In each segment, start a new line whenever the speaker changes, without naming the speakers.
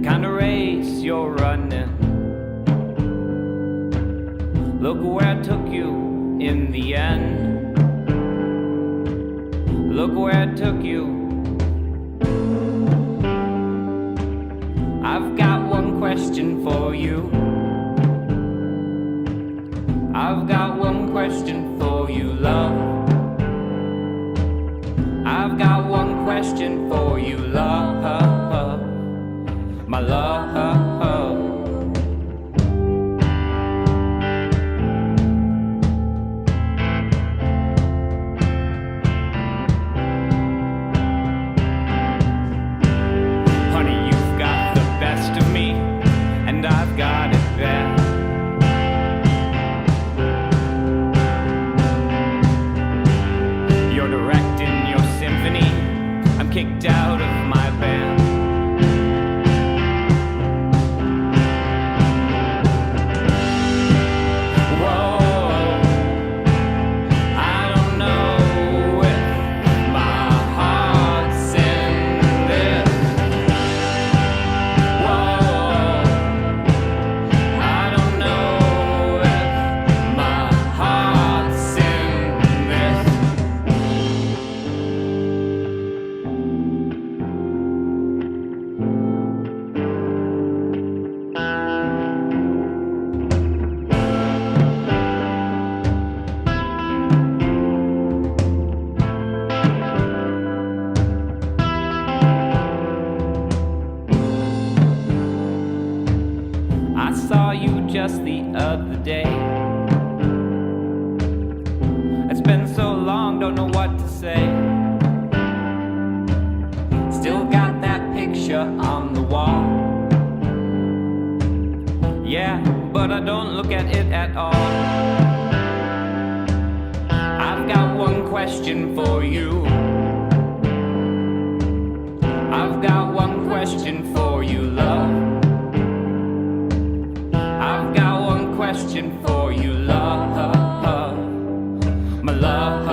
kind of race you're running. Look where I took you in the end. Look where I took you. I've got one question for you. I've got one question for you, love. I've got one question for you, love. My love. Kicked out of my band. Whoa, I don't know if my heart's in this. Whoa, I don't know if my heart's in this. I saw you just the other day. It's been so long, don't know what to say. Still got that picture on the wall. Yeah, but I don't look at it at all. I've got one question for you. I've got one question for you, love. I've got one question for you, love. My love.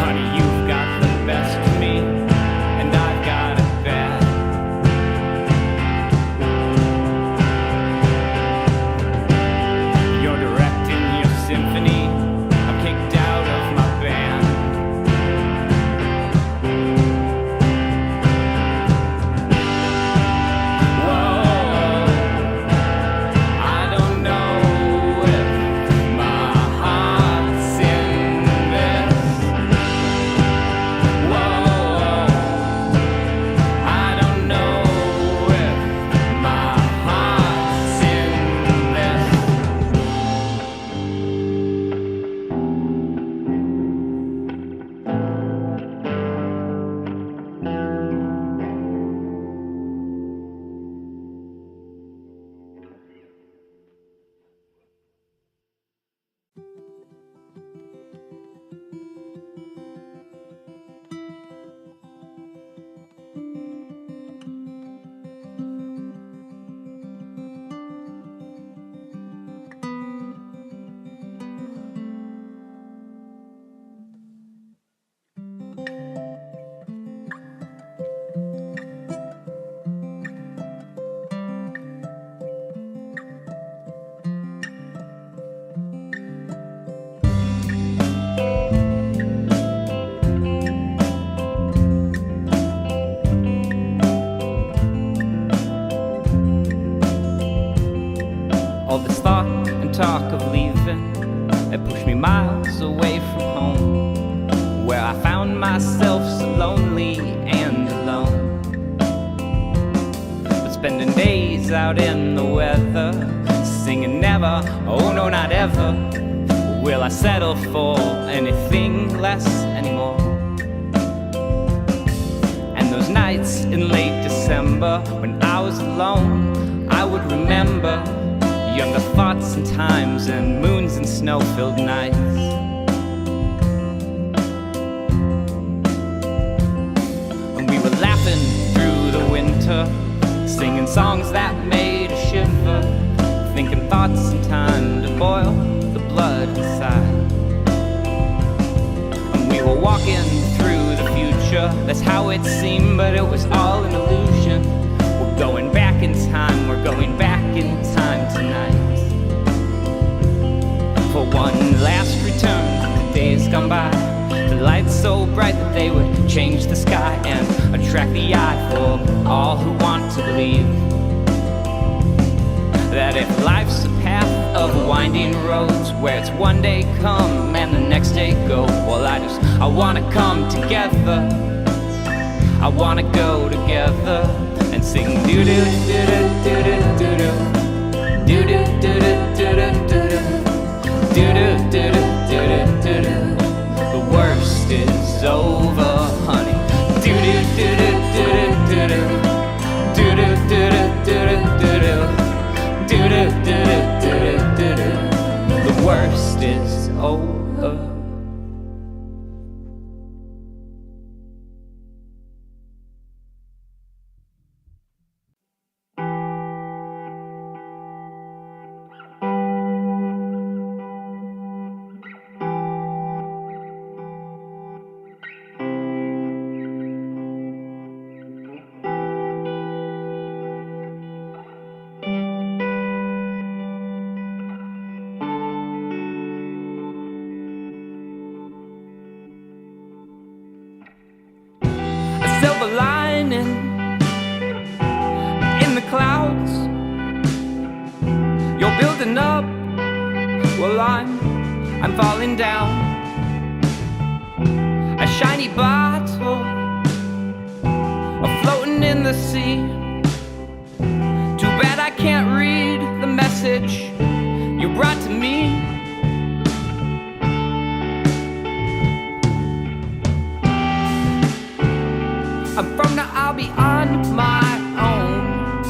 Honey, you've got the best of me, and I've got it bad. You're directing your symphony. I'm kicked out of my band. All this thought and talk of leaving, it pushed me miles away from home, where I found myself so lonely and alone. But spending days out in the weather, singing never, oh no not ever, will I settle for anything less anymore. And those nights in late December, when I was alone, I would remember younger thoughts and times and moons and snow-filled nights. And we were laughing through the winter, singing songs that made us shiver, thinking thoughts and time to boil the blood inside. And we were walking through the future, that's how it seemed, but it was all an illusion. they would change the sky and attract the eye for all who want to believe that if life's a path of winding roads where it's one day come and the next day go, well I wanna come together, I wanna go together and sing doo doo doo doo doo doo doo doo doo doo doo doo doo doo doo doo. The worst is over, honey. Doo doo doo doo doo doo doo doo doo doo doo doo doo. The worst is over. Silver lining in the clouds. You're building up, well I'm falling down. A shiny bottle, floating in the sea. Too bad I can't read the message you brought to me. From now I'll be on my own,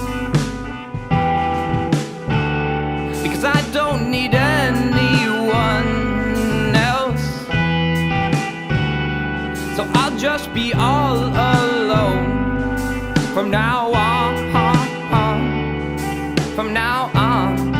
because I don't need anyone else. So I'll just be all alone from now on, from now on.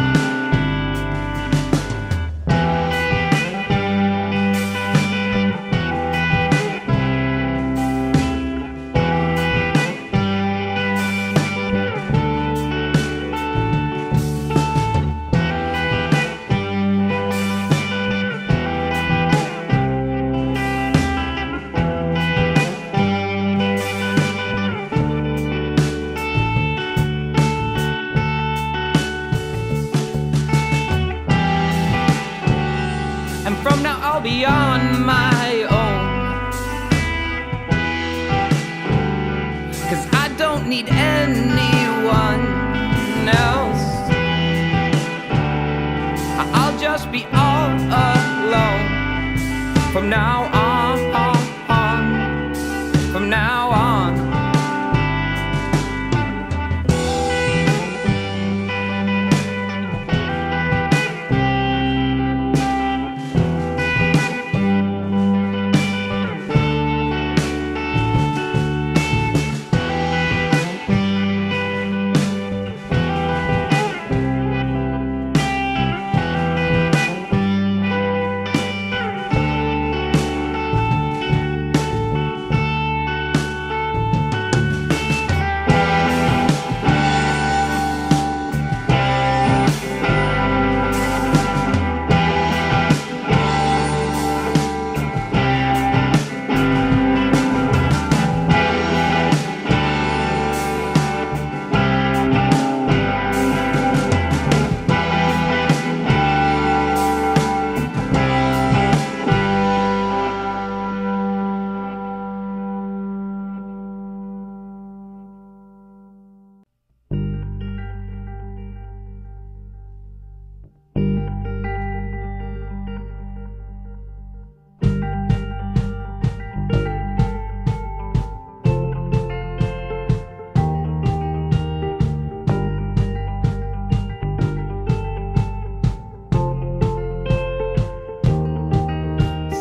From now I'll be on my own, 'cause I don't need anyone else. I'll just be all alone from now on, from now on.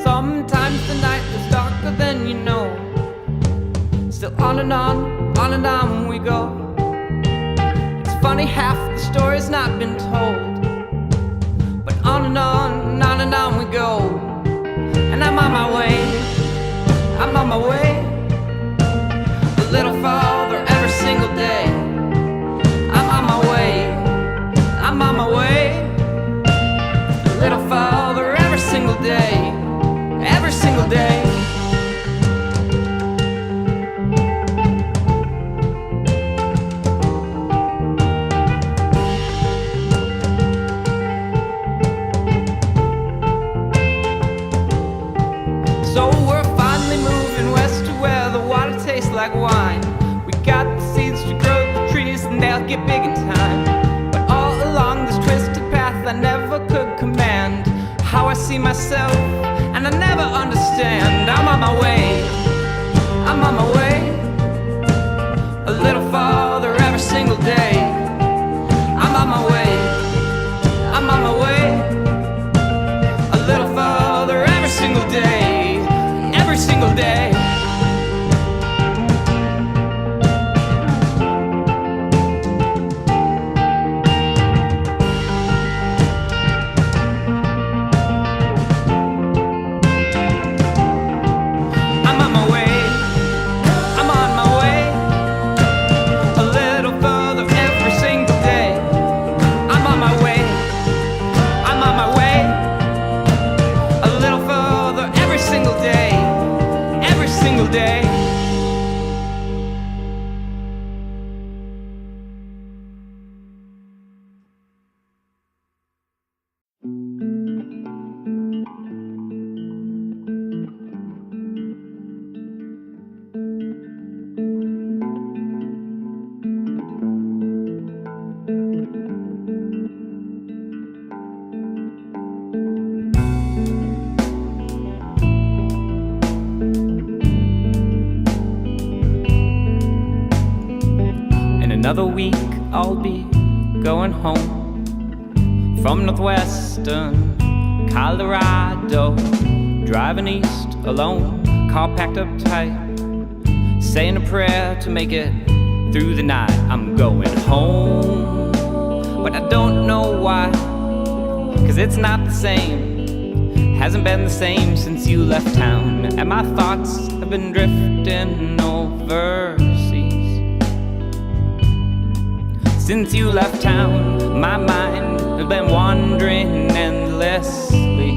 Sometimes the night is darker than you know. Still on and on we go. It's funny, half the story's not been told, but on and on we go. And I'm on my way, I'm on my way, a little farther every single day. I'm on my way, I'm on my way, a little farther every single day, every single day. like wine. We got the seeds to grow the trees and they'll get big in time. But all along this twisted path I never could command how I see myself, and I never understand. I'm on my way, I'm on my way, a little farther every single day. I'm on my way, I'm on my way, a little farther every single day, every single day. Another week I'll be going home from northwestern Colorado, driving east alone, car packed up tight, saying a prayer to make it through the night. I'm going home, but I don't know why, 'cause it's not the same, hasn't been the same since you left town, and my thoughts have been drifting overseas. Since you left town, my mind has been wandering endlessly.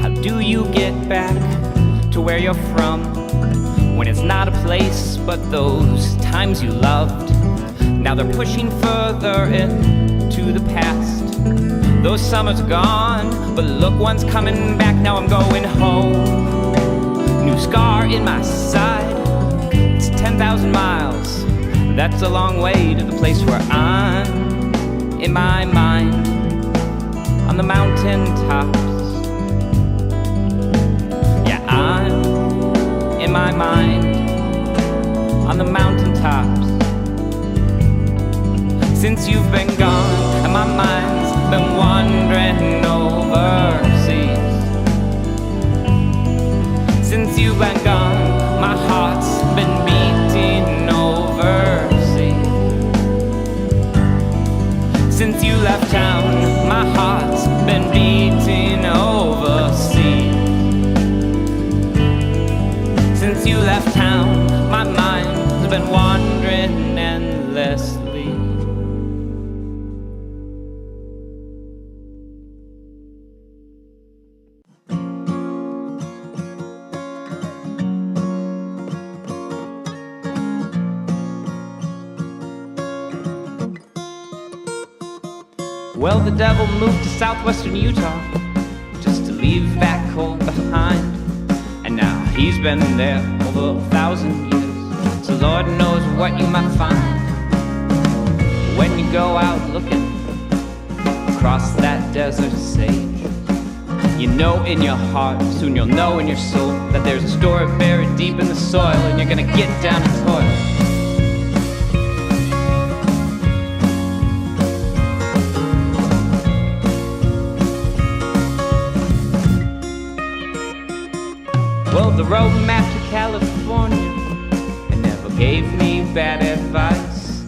How do you get back to where you're from, when it's not a place but those times you loved? Now they're pushing further into the past. Those summers are gone, but look, one's coming back. Now I'm going home, new scar in my side. 10,000 miles, that's a long way to the place where I'm, in my mind, on the mountain tops. Yeah, I'm, in my mind, on the mountain tops. Since you've been gone, and my mind's been wandering overseas. Since you've been gone, my heart's been beating overseas. Since you left town, my heart's been beating overseas. Since you left town, my mind's been wandering endlessly. Well, the devil moved to southwestern Utah just to leave back home behind. And now he's been there over 1,000 years, so Lord knows what you might find when you go out looking across that desert sage. You know in your heart, soon you'll know in your soul, that there's a story buried deep in the soil, and you're gonna get down and toil. Well, the road map to California, it never gave me bad advice.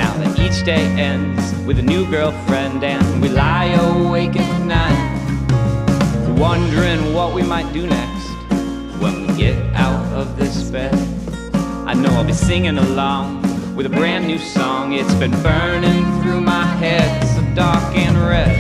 Now that each day ends with a new girlfriend, and we lie awake at night, wondering what we might do next when we get out of this bed. I know I'll be singing along with a brand new song. It's been burning through my head, so dark and red.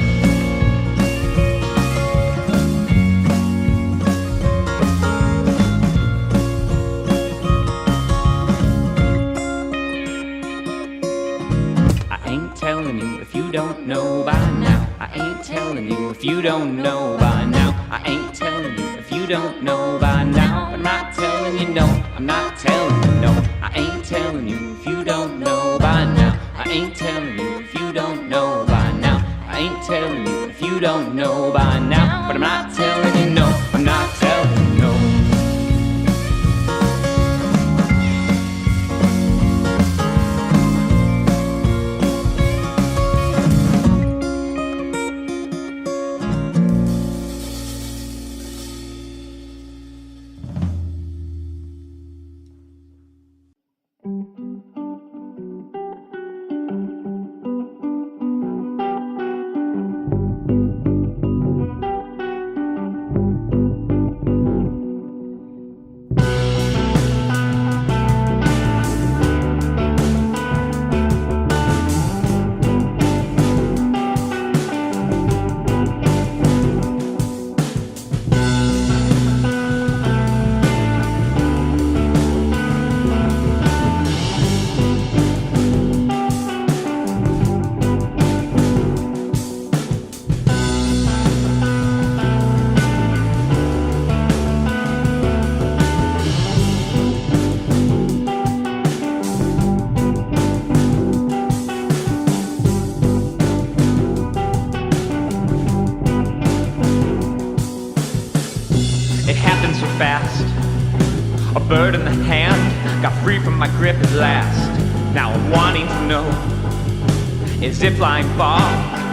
Telling you if you don't know by now. I ain't telling you if you don't know by now. I ain't telling you if you you don't know by now. But I'm not telling you no, I'm not telling you no. I ain't telling you if you don't know by now. I ain't telling you if you don't know by now. I ain't telling you if you don't know by now. But I'm not telling you no, I'm not telling you no. A bird in the hand got free from my grip at last. Now I'm wanting to know, is it flying far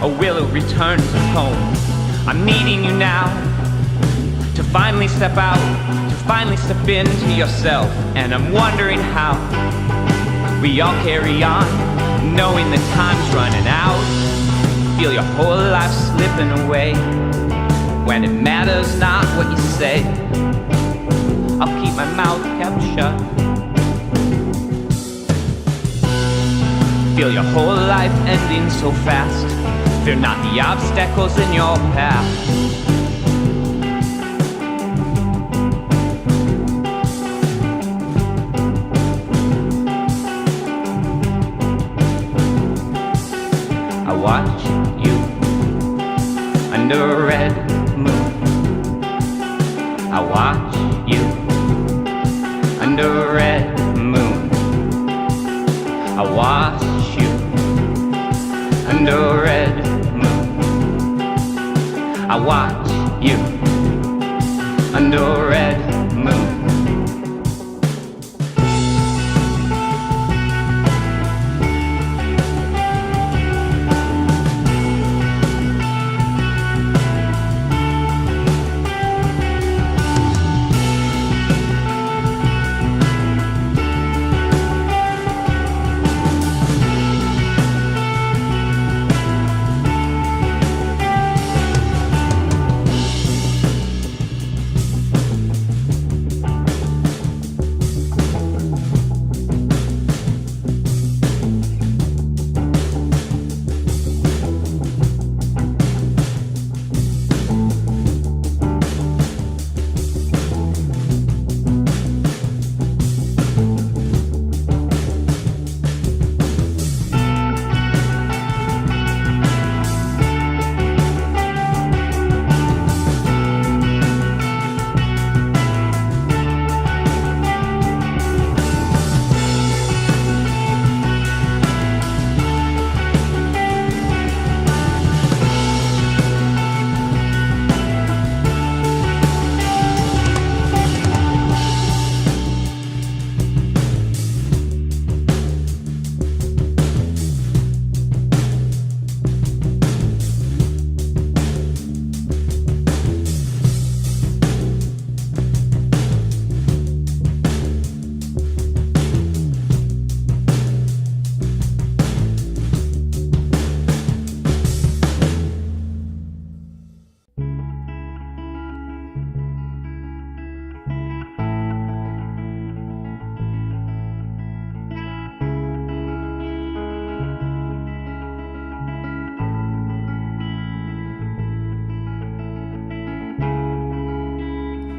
or will it return to home? I'm needing you now to finally step out, to finally step into yourself. And I'm wondering how we all carry on, knowing the time's running out. Feel your whole life slipping away when it matters not what you say. I'll keep my mouth kept shut. Feel your whole life ending so fast. Fear not the obstacles in your path. I watch you under a red moon. I watch you under a red moon. I watch you under a red moon. I watch you under a red moon.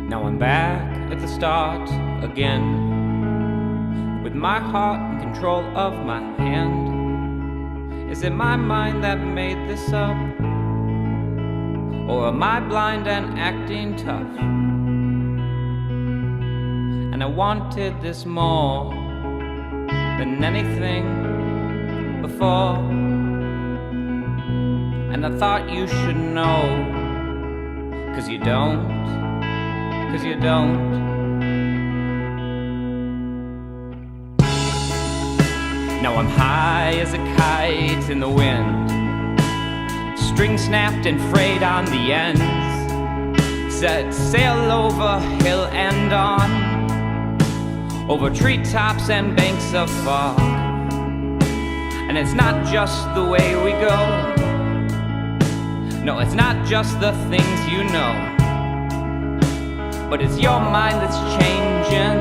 Now I'm back at the start again, with my heart in control of my hand. Is it my mind that made this up? Or am I blind and acting tough? and I wanted this more than anything before. And I thought you should know, 'cause you don't, 'cause you don't. Now I'm high as a kite in the wind, string snapped and frayed on the ends, set sail over hill and on, over treetops and banks of fog. And it's not just the way we go, no, it's not just the things you know, but it's your mind that's changing.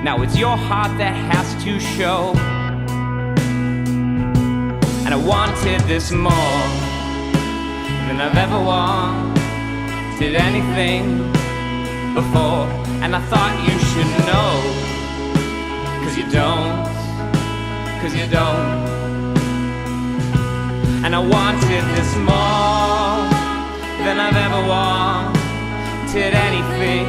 Now it's your heart that has to show. And I wanted this more than I've ever wanted anything before. And I thought you should know, 'cause you don't, 'cause you don't. And I wanted this more than I've ever wanted anything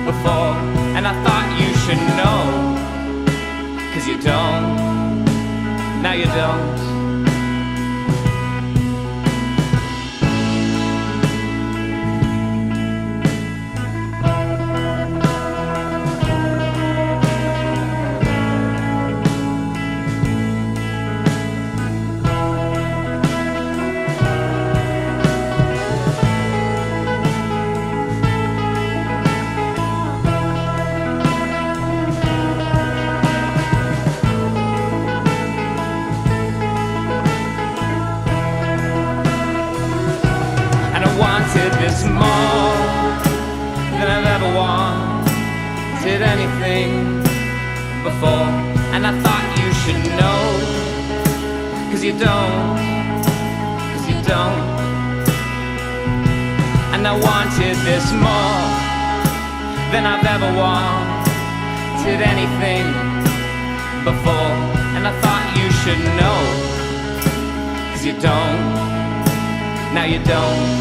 before. And I thought you should know, 'cause you don't, now you don't. This more than I've ever wanted anything before. And I thought you should know, 'cause you don't, 'cause you don't. And I wanted this more than I've ever wanted anything before. And I thought you should know, 'cause you don't, now you don't.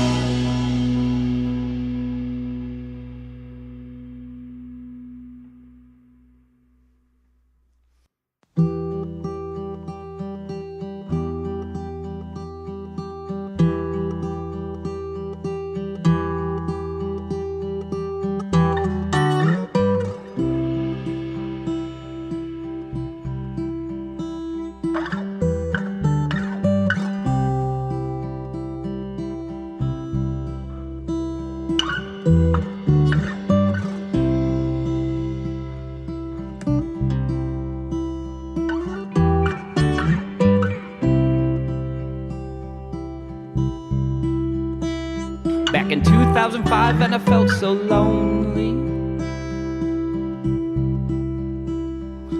Back in 2005 and I felt so lonely.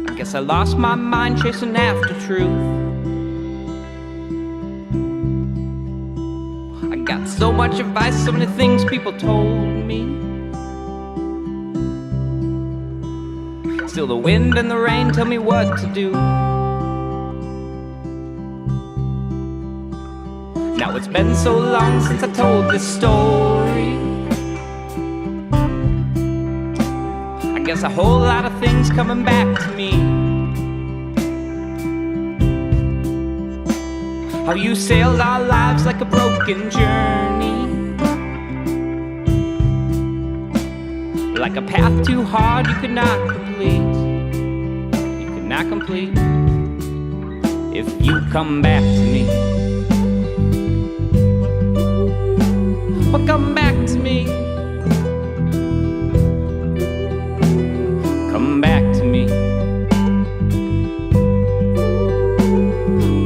I guess I lost my mind chasing after truth. I got so much advice, so many things people told me. Still the wind and the rain tell me what to do. Now it's been so long since I told this story. I guess a whole lot of things coming back to me. How you sailed our lives like a broken journey, like a path too hard you could not complete. You could not complete if you come back to me. Well, come back to me. Come back to me.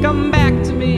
Come back to me.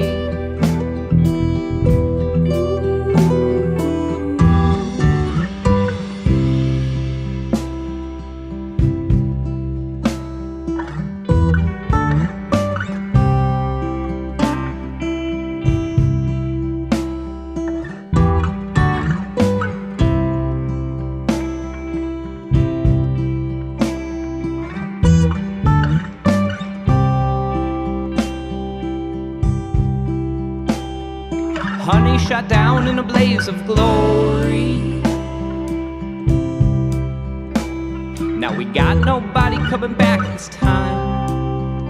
Honey shot down in a blaze of glory. Now we got nobody coming back this time.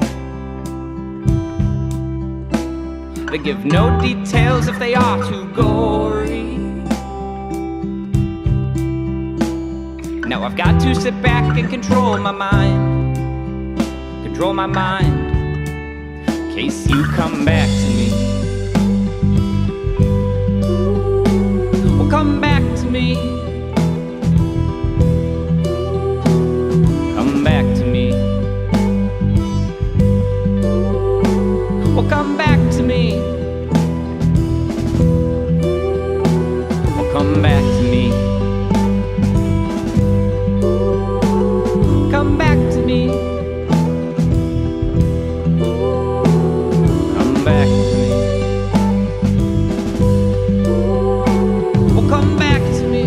They give no details if they are too gory. Now I've got to sit back and control my mind. Control my mind, in case you come back to me. Well, come back to me. Come back to me. Well, come back to me. Well, come back to me. Come back to me. Come back to me. Well, come back to me.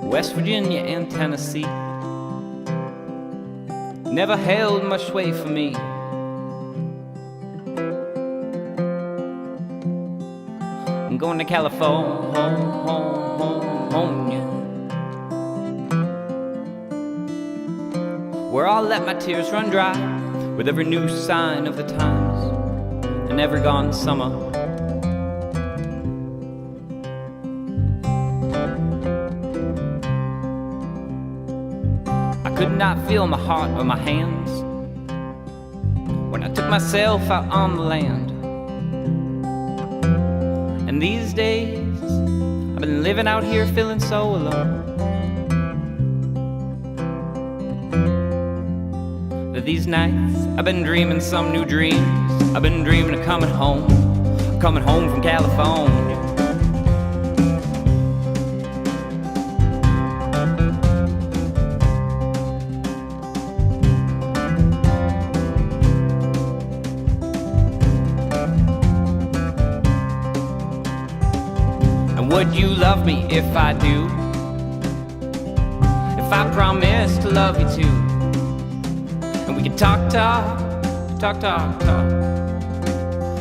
West Virginia and Tennessee never held much sway for me. I'm going to California, where I'll let my tears run dry with every new sign of the times and every gone summer. Could not feel my heart or my hands when I took myself out on the land. And these days I've been living out here feeling so alone, that these nights I've been dreaming some new dreams. I've been dreaming of coming home from California. Would you love me if I do? If I promise to love you too? And we could talk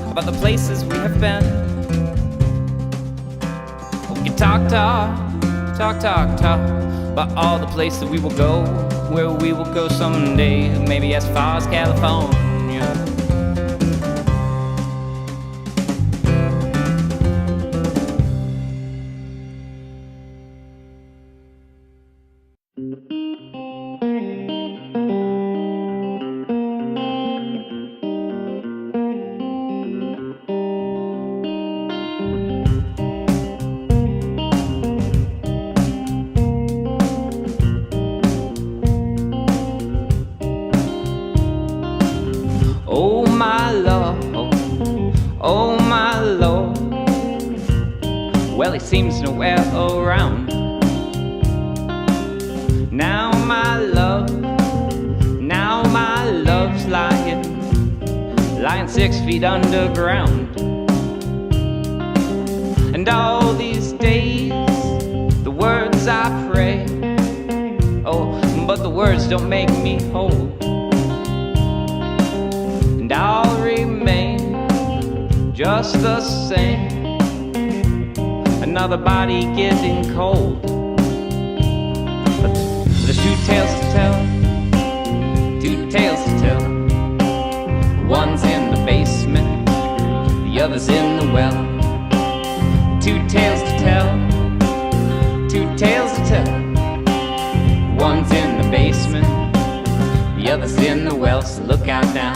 about the places we have been. We could talk about all the places we will go, where we will go someday, maybe as far as California. Oh my love, oh my Lord, well he seems nowhere around. Now my love's lying 6 feet underground. And all these days, the words I pray, oh, but the words don't make me whole. And I'll remain just the same, another body getting cold. But there's two tales to tell, two tales to tell. One's in the basement, the other's in the well. Two tales to tell, two tales to tell. One's in the basement, the other's in the well, so look out now.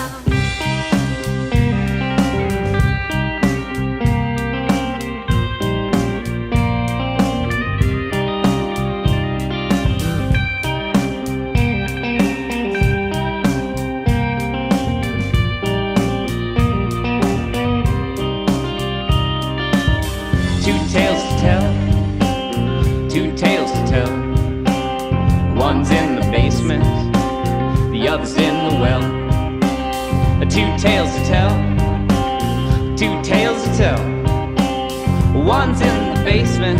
Two tales to tell, two tales to tell. One's in the basement, the other's in the well. Two tales to tell, two tales to tell. One's in the basement,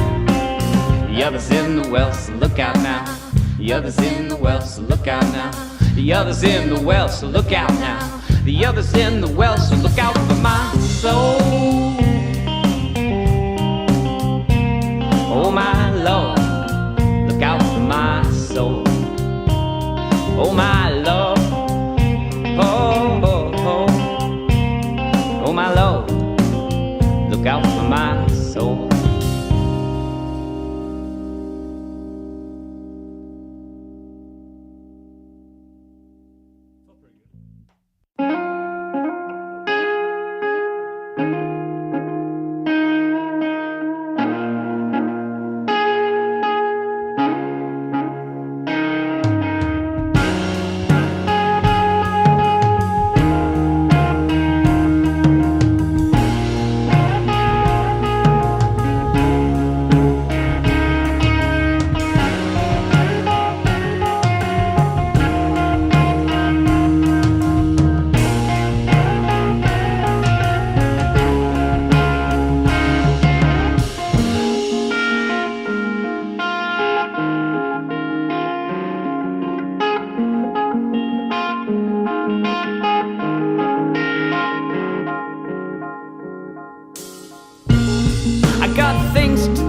the other's in the well, so look out now. The other's in the well, so look out now. The other's in the well, so look out now. The other's in the well, so look out for my soul. Oh my Lord, look out for my soul. Oh my Lord, oh, oh, oh. Oh my Lord, look out for my soul.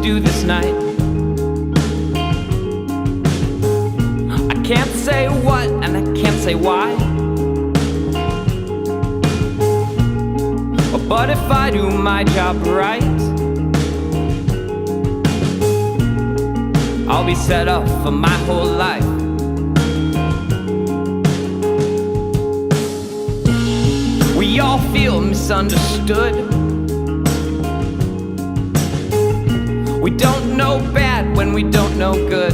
Do this night. I can't say what and I can't say why, but if I do my job right, I'll be set up for my whole life. We all feel misunderstood. We don't know bad when we don't know good.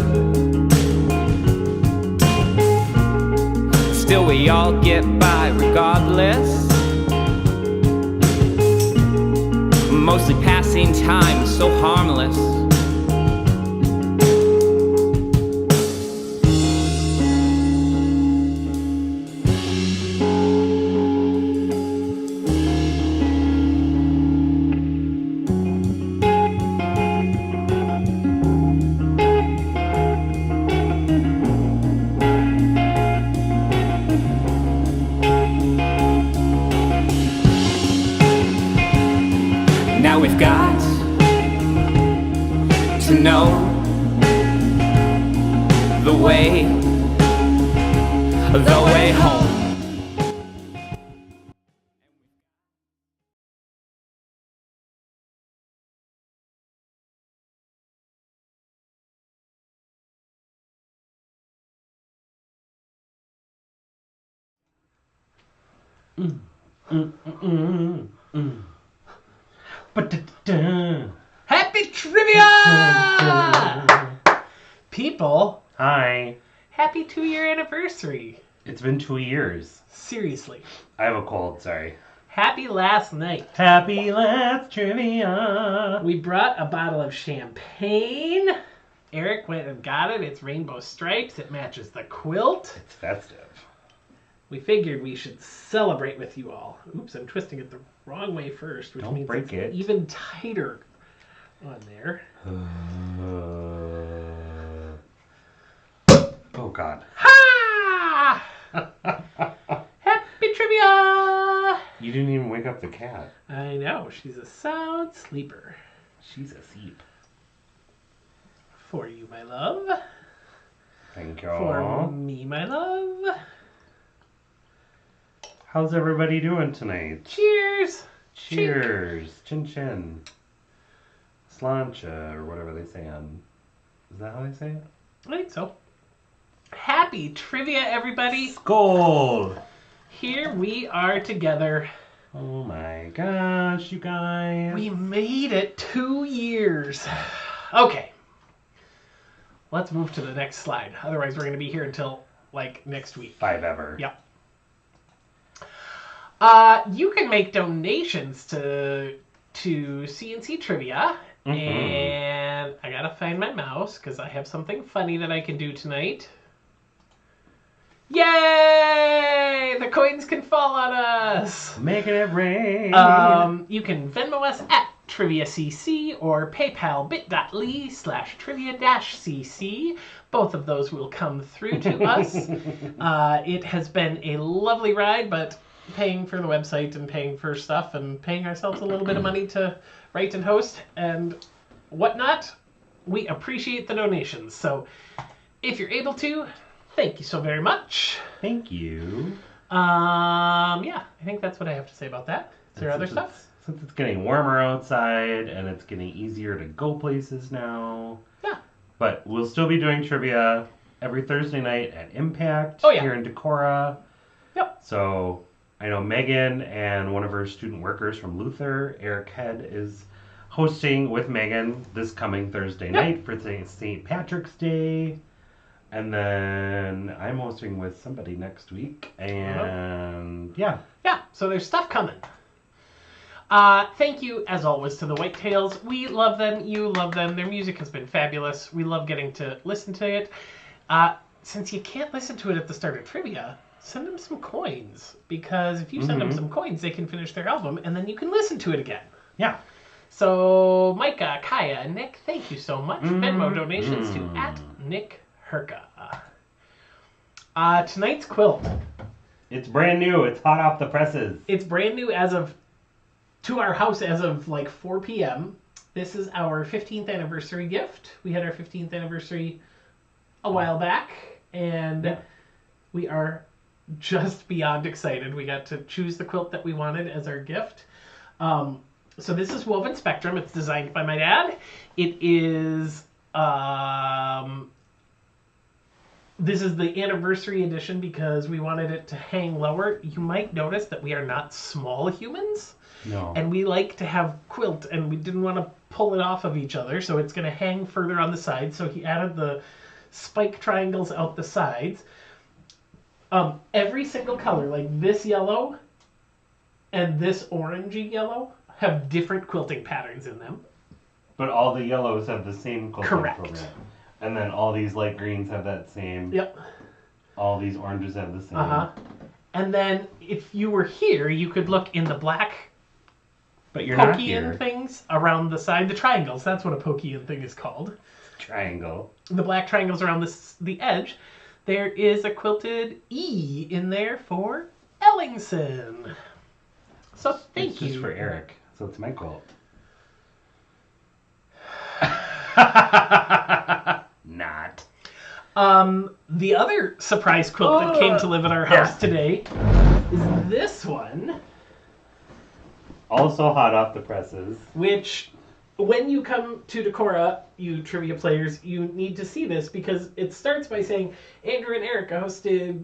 Still we all get by regardless. Mostly passing time, so harmless. Now we've got to know the way home.
Happy Trivia! People,
Hi.
happy 2-year anniversary.
It's been 2 years.
Seriously.
I have a cold, sorry.
Happy last night.
Happy last trivia.
We brought a bottle of champagne. Eric went and got it. It's rainbow stripes. It matches the quilt.
It's festive.
We figured we should celebrate with you all. Oops, I'm twisting it the wrong way first, which
Don't
means
break
it's
it.
even tighter on there.
Oh, God.
Ha! Happy Trivia!
You didn't even wake up the cat.
I know, she's a sound sleeper.
She's asleep.
For you, my love.
Thank you.
For me, my love.
How's everybody doing tonight?
Cheers!
Cheers. Chin chin. Slancha, or whatever they say on... Is that how they say it?
I think so. Happy Trivia, everybody.
Skål!
Here we are together.
Oh my gosh, you guys.
We made it 2 years. Okay. Let's move to the next slide. Otherwise, we're going to be here until, like, next week.
5 ever.
Yep. You can make donations to C&C Trivia.
Mm-hmm.
And I got to find my mouse because I have something funny that I can do tonight. Yay! The coins can fall on us.
Making it rain.
You can Venmo us at TriviaCC or PayPal bit.ly/trivia-cc. Both of those will come through to us. It has been a lovely ride, but paying for the website and paying for stuff and paying ourselves a little bit of money to write and host and whatnot, we appreciate the donations. So if you're able to, thank you so very much.
Thank you.
Yeah, I think that's what I have to say about that. Is there other stuff?
Since it's getting warmer outside and it's getting easier to go places now.
Yeah.
But we'll still be doing trivia every Thursday night at Impact here in Decorah.
Yep.
So I know Megan and one of her student workers from Luther, Eric Head, is hosting with Megan this coming Thursday night for St. Patrick's Day. And then I'm hosting with somebody next week. And yeah,
so there's stuff coming. Thank you, as always, to the Whitetails. We love them. You love them. Their music has been fabulous. We love getting to listen to it. Since you can't listen to it at the start of trivia, send them some coins. Because if you send them some coins, they can finish their album, and then you can listen to it again.
Yeah.
So, Micah, Kaya, and Nick, thank you so much. Venmo donations to @Nick Herka. Tonight's quilt.
It's brand new. It's hot off the presses.
It's brand new to our house as of like 4 p.m. This is our 15th anniversary gift. We had our 15th anniversary a while back, and we are just beyond excited. We got to choose the quilt that we wanted as our gift. So this is Woven Spectrum. It's designed by my dad. It is... This is the anniversary edition because we wanted it to hang lower. You might notice that we are not small humans.
No.
And we like to have quilt, and we didn't want to pull it off of each other, so it's going to hang further on the sides. So he added the spike triangles out the sides. Every single color, like this yellow and this orangey yellow, have different quilting patterns in them.
But all the yellows have the same quilting program. And then all these light greens have that same.
Yep.
All these oranges have the same.
And then if you were here, you could look in the black
but you're not
pokey
here.
in things around the side. The triangles, that's what a pokey in thing is called.
Triangle.
The black triangles around the edge. There is a quilted E in there for Ellingson. So thank you.
It's just for Eric. So it's my quilt. Not.
The other surprise quilt that came to live at our house today is this one.
Also hot off the presses.
Which, when you come to Decorah, you trivia players, you need to see this because it starts by saying, Andrew and Erica hosted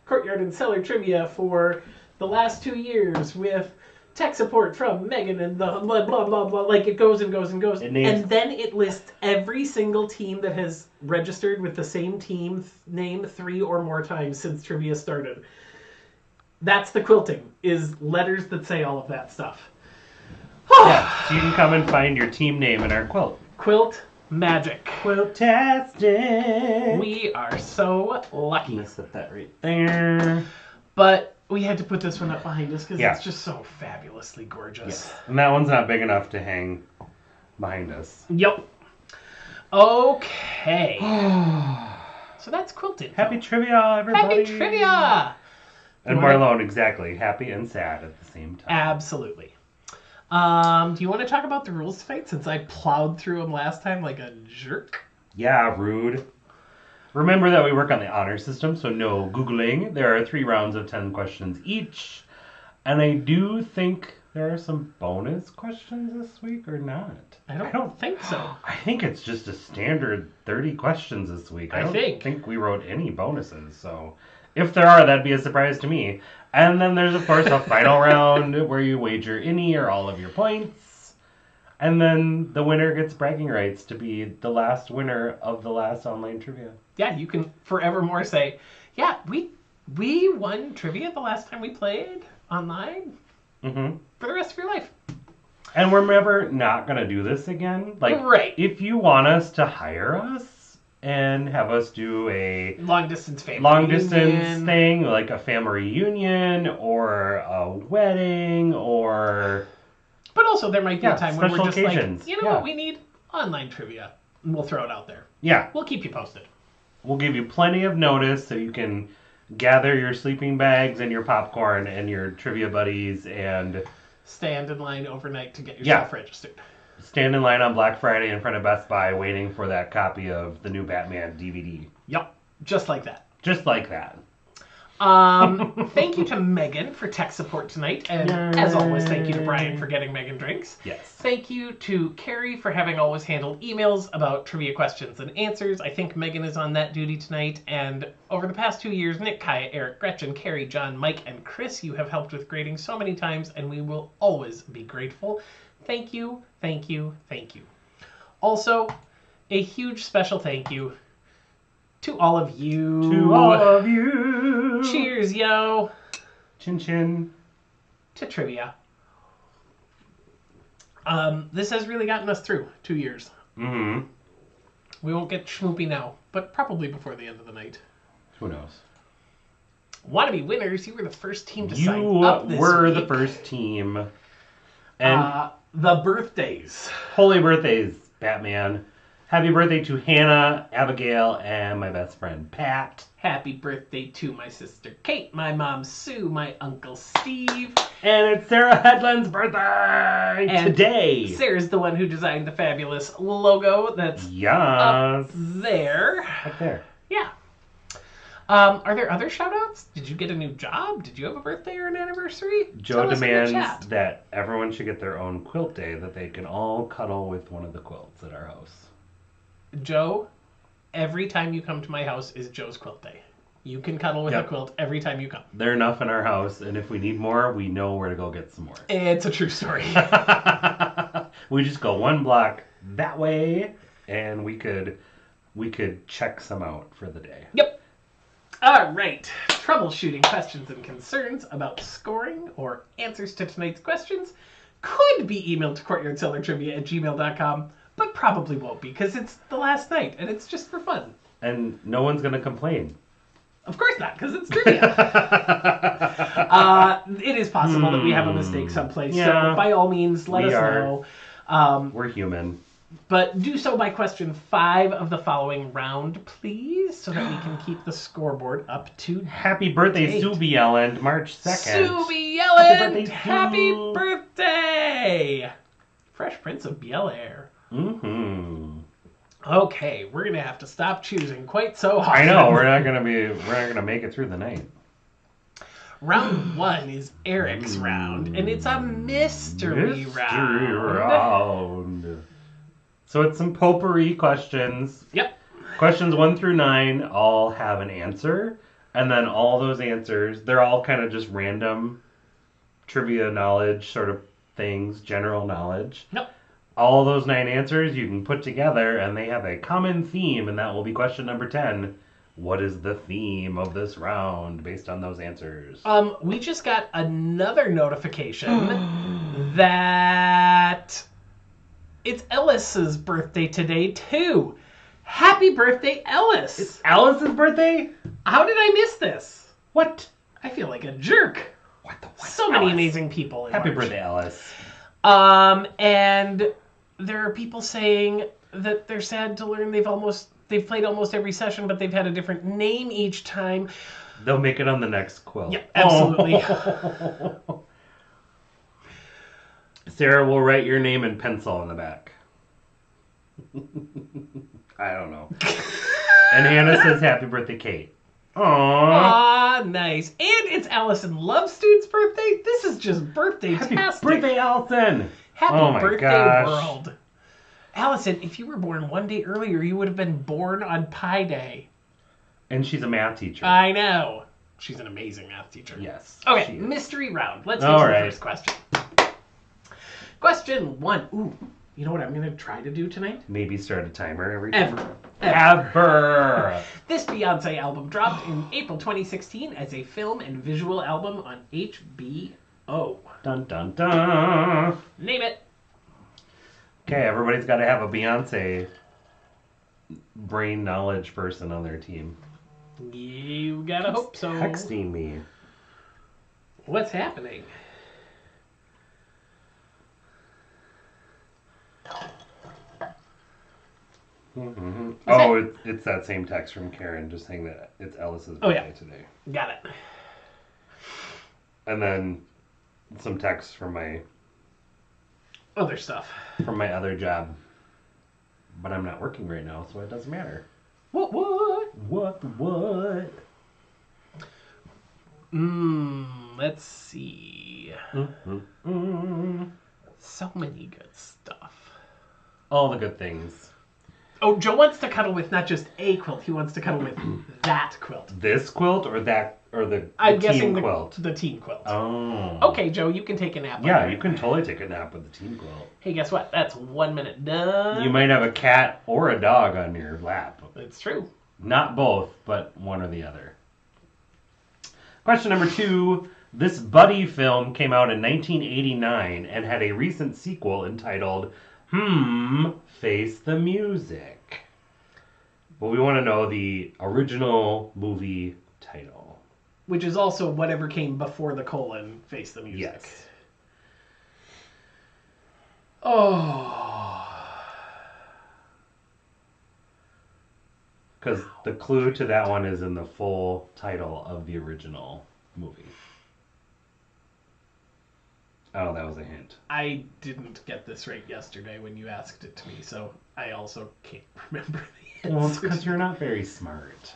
Courtyard and Cellar Trivia for the last 2 years with tech support from Megan and the blah, blah, blah, blah. Like, it goes and goes and goes. And then it lists every single team that has registered with the same team name 3 or more times since trivia started. That's the quilting, is letters that say all of that stuff.
Yeah, so you can come and find your team name in our quilt.
Quilt magic.
Quiltastic.
We are so lucky.
I'm gonna set that right there.
But we had to put this one up behind us because it's just so fabulously gorgeous.
Yes. And that one's not big enough to hang behind us.
Yep. Okay. So that's quilting.
Happy trivia, everybody.
Happy trivia!
And Marlone, exactly. Happy and sad at the same time.
Absolutely. Do you want to talk about the rules tonight since I plowed through them last time like a jerk?
Yeah, rude. Remember that we work on the honor system, so no Googling. There are 3 rounds of 10 questions each. And I do think there are some bonus questions this week or not.
I don't think so.
I think it's just a standard 30 questions this week. I don't think we wrote any bonuses, so if there are, that'd be a surprise to me. And then there's, of course, a final round where you wager any or all of your points. And then the winner gets bragging rights to be the last winner of the last online trivia.
Yeah, you can forevermore say, yeah, we won trivia the last time we played online for the rest of your life.
And we're never not going to do this again. Like,
right.
If you want us to hire us and have us do a
long distance
thing, like a family reunion or a wedding or...
But also there might be a time when we're just
occasions.
Like, you know what, we need online trivia. And we'll throw it out there.
Yeah.
We'll keep you posted.
We'll give you plenty of notice so you can gather your sleeping bags and your popcorn and your trivia buddies and...
stand in line overnight to get yourself registered.
Stand in line on Black Friday in front of Best Buy waiting for that copy of the new Batman DVD.
Yep. Just like that.
Just like that.
Thank you to Megan for tech support tonight. And as always, thank you to Brian for getting Megan drinks.
Yes.
Thank you to Carrie for having always handled emails about trivia questions and answers. I think Megan is on that duty tonight. And over the past 2 years, Nick, Kaya, Eric, Gretchen, Carrie, John, Mike, and Chris, you have helped with grading so many times, and we will always be grateful. Thank you, thank you, thank you. Also, a huge special thank you to all of you.
To all of you.
Cheers, yo.
Chin chin.
To trivia. This has really gotten us through 2 years.
Mm-hmm.
We won't get schmoopy now, but probably before the end of the night.
Who knows?
Wannabe winners, you were the first team to sign up this
You were
week.
the first team. And
the birthdays.
holy birthdays, Batman. Happy birthday to Hannah, Abigail, and my best friend, Pat.
Happy birthday to my sister Kate, my mom Sue, my uncle Steve.
And it's Sarah Headland's birthday today.
Sarah's the one who designed the fabulous logo that's up there.
Up there.
Yeah. Are there other shout-outs? Did you get a new job? Did you have a birthday or an anniversary?
Joe demands that everyone should get their own quilt day, that they can all cuddle with one of the quilts at our house.
Joe, every time you come to my house is Joe's quilt day. You can cuddle with a quilt every time you come.
They're enough in our house, and if we need more, we know where to go get some more.
It's a true story.
We just go one block that way, and we could check some out for the day.
Yep. All right. Troubleshooting questions and concerns about scoring or answers to tonight's questions could be emailed to courtyardcellartrivia@gmail.com, but probably won't be because it's the last night and it's just for fun.
And no one's going to complain.
Of course not, because it's trivia. It is possible that we have a mistake someplace, so by all means, let us know.
We're human.
But do so by question 5 of the following round, please, so that we can keep the scoreboard up to
Happy birthday, Sue B. Ellen, March 2nd.
Sue B. Ellen! Happy birthday! Fresh Prince of Bel-Air.
Mm-hmm.
Okay, we're gonna have to stop choosing quite so hard.
I know, we're not gonna make it through the night.
Round 1 is Eric's round, and it's a mystery round.
So it's some potpourri questions.
Yep.
Questions 1 through 9 all have an answer, and then all those answers, they're all kind of just random trivia knowledge sort of things, general knowledge.
Yep.
All those 9 answers you can put together, and they have a common theme, and that will be question number 10. What is the theme of this round based on those answers?
We just got another notification that it's Ellis's birthday today, too. Happy birthday, Ellis!
It's Alice's birthday?
How did I miss this?
What?
I feel like a jerk.
What the what?
So many amazing people in
Happy
March.
birthday, Alice.
And there are people saying that they're sad to learn they've played almost every session, but they've had a different name each time.
They'll make it on the next quilt.
Yep, absolutely.
Oh. Sarah will write your name in pencil in the back. I don't know. And Hannah says, happy birthday, Kate. Aww.
Aw, nice. And it's Allison Lovestood's birthday. This is just birthday-tastic.
Happy birthday, Allison.
Happy birthday, world. Allison, if you were born one day earlier, you would have been born on Pi Day.
And she's a math teacher.
I know. She's an amazing math teacher.
Yes.
Okay, mystery round. Let's get to the first question. Question 1. Ooh, you know what I'm going to try to do tonight?
Maybe start a timer every time.
Ever. This Beyonce album dropped in April 2016 as a film and visual album on HBO.
Dun, dun, dun.
Name it.
Okay, everybody's got to have a Beyonce brain knowledge person on their team.
You gotta hope so.
Texting me.
What's happening?
Mm-hmm. Oh, it's that same text from Karen just saying that it's Ellis's birthday today.
Got it.
And then some texts from my
other stuff.
From my other job. But I'm not working right now, so it doesn't matter.
What? Let's see. So many good stuff.
All the good things.
Oh, Joe wants to cuddle with not just a quilt. He wants to cuddle with that quilt.
This quilt or that or the
I'm
team
guessing
quilt?
The team quilt.
Oh.
Okay, Joe, you can take a nap.
Yeah, you can totally take a nap with the team quilt.
Hey, guess what? That's 1 minute done.
You might have a cat or a dog on your lap.
It's true.
Not both, but one or the other. Question number 2. This buddy film came out in 1989 and had a recent sequel entitled Face the Music. But we want to know the original movie title.
Which is also whatever came before the colon, Face the Music.
Yes.
Oh.
Because the clue to that one is in the full title of the original movie. Oh, that was a hint.
I didn't get this right yesterday when you asked it to me, so I also can't remember the answer.
Well, it's because you're not very smart.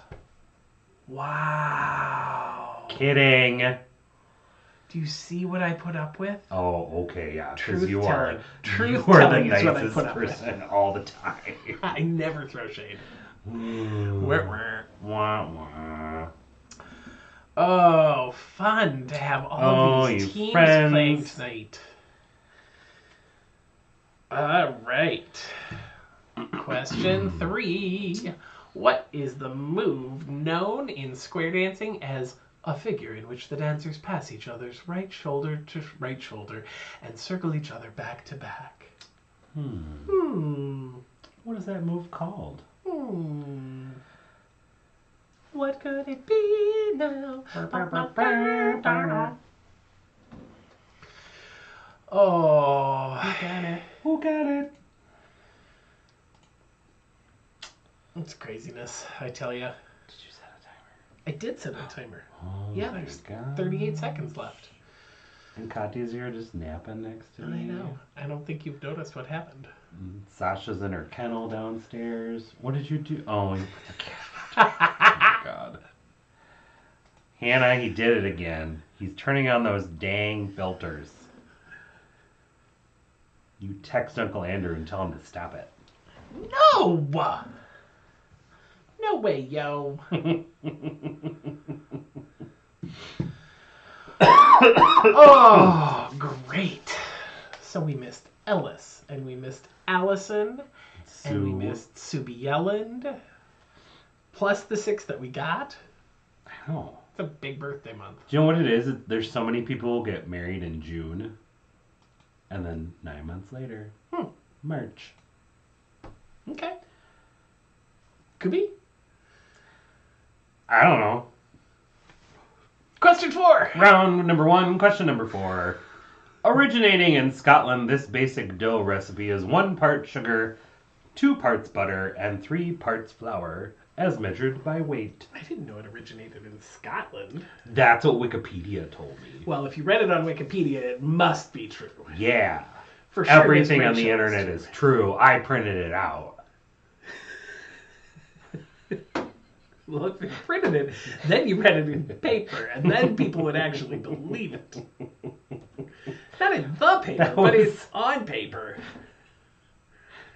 Wow.
Kidding.
Do you see what I put up with?
Oh, okay, yeah. Because
Truth
you are
telling
the
is what I
nicest
put up with.
person all the time.
I never throw shade.
Wah, wah.
Oh, fun to have all of these teams playing tonight. All right. Question 3. What is the move known in square dancing as a figure in which the dancers pass each other's right shoulder to right shoulder and circle each other back to back?
What is that move called?
What could it be now? Oh.
Who got it?
It's craziness, I tell ya.
Did you set a timer?
I did set a timer.
Oh,
yeah, there's 38 seconds left.
And Katya's here just napping next to me.
I know. I don't think you've noticed what happened.
Sasha's in her kennel downstairs. What did you do? Oh, you put the cat out. Oh my god. Hannah, he did it again. He's turning on those dang filters. You text Uncle Andrew and tell him to stop it.
No! No way, yo. Oh, great. So we missed Ellis, and we missed Allison, and we missed Subi Yelland, plus the 6 that we got.
I know.
It's a big birthday month.
Do you know what it is? There's so many people who get married in June, and then 9 months later, March.
Okay. Could be.
I don't know.
Question 4.
Round number 1, question number 4. Originating in Scotland, this basic dough recipe is 1 part sugar, 2 parts butter, and 3 parts flour, as measured by weight.
I didn't know it originated in Scotland.
That's what Wikipedia told me.
Well, if you read it on Wikipedia, it must be true.
Yeah.
For sure.
Everything on the internet is true. I printed it out.
Well, if you printed it, then you read it in paper, and then people would actually believe it. Not in the paper, but it's on paper.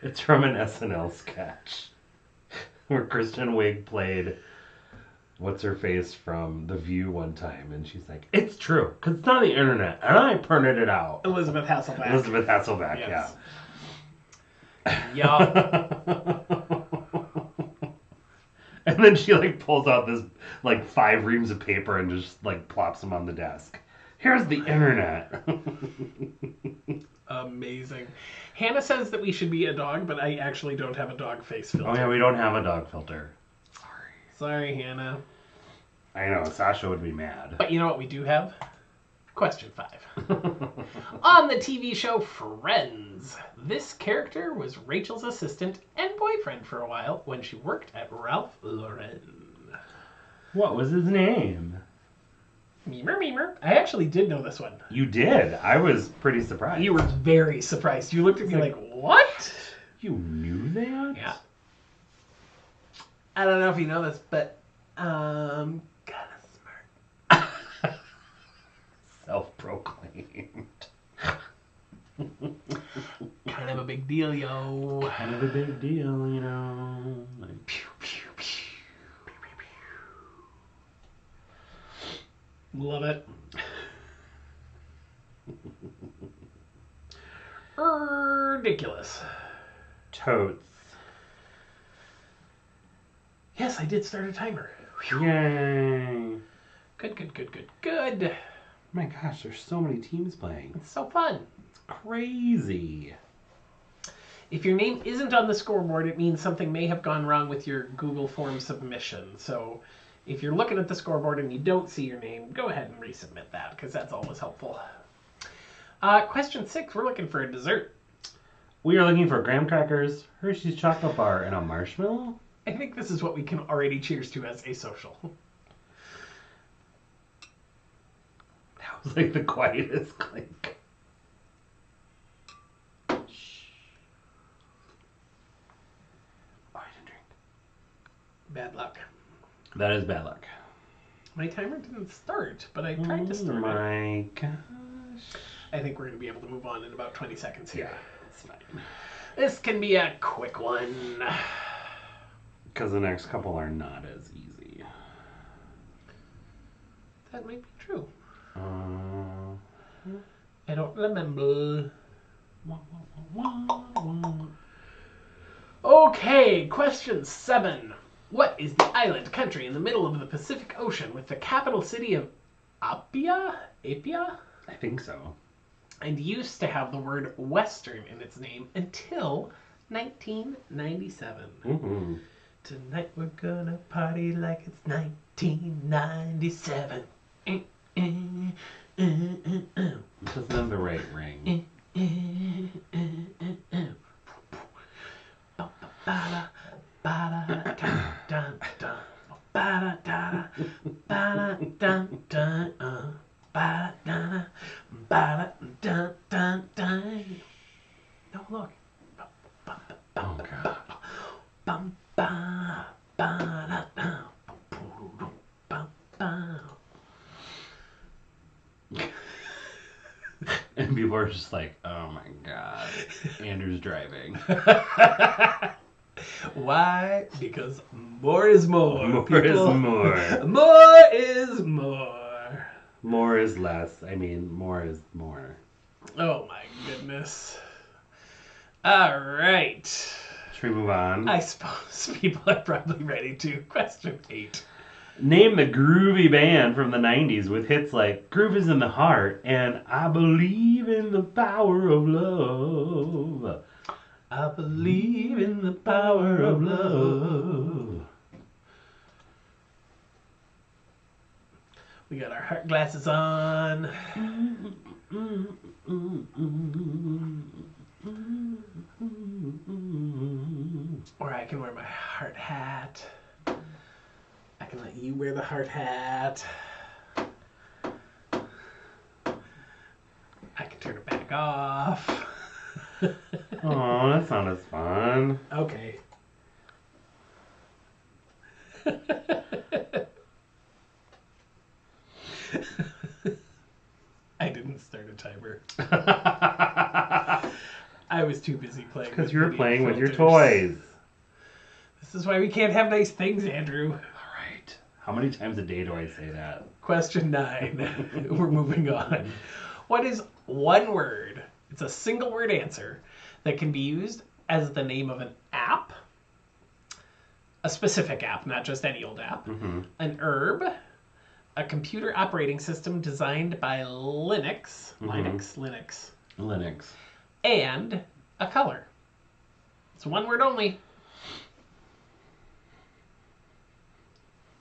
It's from an SNL sketch where Kristen Wiig played what's-her-face from The View one time, and she's like, it's true, because it's on the internet, and I printed it out.
Elizabeth Hasselbeck.
Elizabeth Hasselbeck, yes.
Yeah.
And then she pulls out this 5 reams of paper and just plops them on the desk. Here's the internet.
Amazing. Hannah says that we should be a dog, but I actually don't have a dog face filter.
Oh yeah, we don't have a dog filter.
Sorry, Hannah.
I know, Sasha would be mad.
But you know what we do have? Question 5. On the TV show Friends, this character was Rachel's assistant and boyfriend for a while when she worked at Ralph Lauren.
What was his name?
Memer. I actually did know this one.
You did? I was pretty surprised.
You were very surprised. You looked at me like, what?
You knew that?
Yeah. I don't know if you know this, but kind of smart.
Self-proclaimed.
Kind of a big deal, yo.
Kind of a big deal, you know. Like, pew, pew, pew.
Love it. Ridiculous.
Totes.
Yes, I did start a timer. Whew.
Yay.
Good.
My gosh, there's so many teams playing.
It's so fun.
It's crazy.
If your name isn't on the scoreboard, it means something may have gone wrong with your Google Form submission. So if you're looking at the scoreboard and you don't see your name, go ahead and resubmit that, because that's always helpful. Question 6, we're looking for a dessert.
We are looking for graham crackers, Hershey's chocolate bar, and a marshmallow?
I think this is what we can already cheers to as a social.
That was like the quietest clink. Shh. Oh, I didn't drink.
Bad luck.
That is bad luck.
My timer didn't start, but I tried to start it.
Oh my gosh.
I think we're going to be able to move on in about 20 seconds here.
Yeah, it's fine.
This can be a quick one.
Because the next couple are not as easy.
That might be true. I don't remember. Okay, question 7. What is the island country in the middle of the Pacific Ocean with the capital city of Apia?
I think so.
And used to have the word Western in its name until 1997.
Mm-hmm.
Tonight we're gonna party like it's 1997.
Doesn't have the right ring.
No, look.
Oh, God. And people are just like, oh my God, Andrew's driving.
Why? Because more is more.
More is more.
More is more.
More is less. I mean, more is more.
Oh my goodness. All right.
Should we move on?
I suppose people are probably ready to. Question 8.
Name the groovy band from the 90s with hits like Groove is in the Heart and I Believe in the Power of Love.
I believe in the power of love. We got our heart glasses on. Or I can wear my hard hat. I can let you wear the hard hat. I can turn it back off.
Oh, that's not as fun.
Okay. I didn't start a timer. I was too busy playing.
Because you were playing with your toys.
This is why we can't have nice things, Andrew.
All right. How many times a day do I say that?
Question 9. We're moving on. What is one word? It's a single word answer that can be used as the name of an app, a specific app, not just any old app, an herb, a computer operating system designed by Linux, and a color. It's one word only.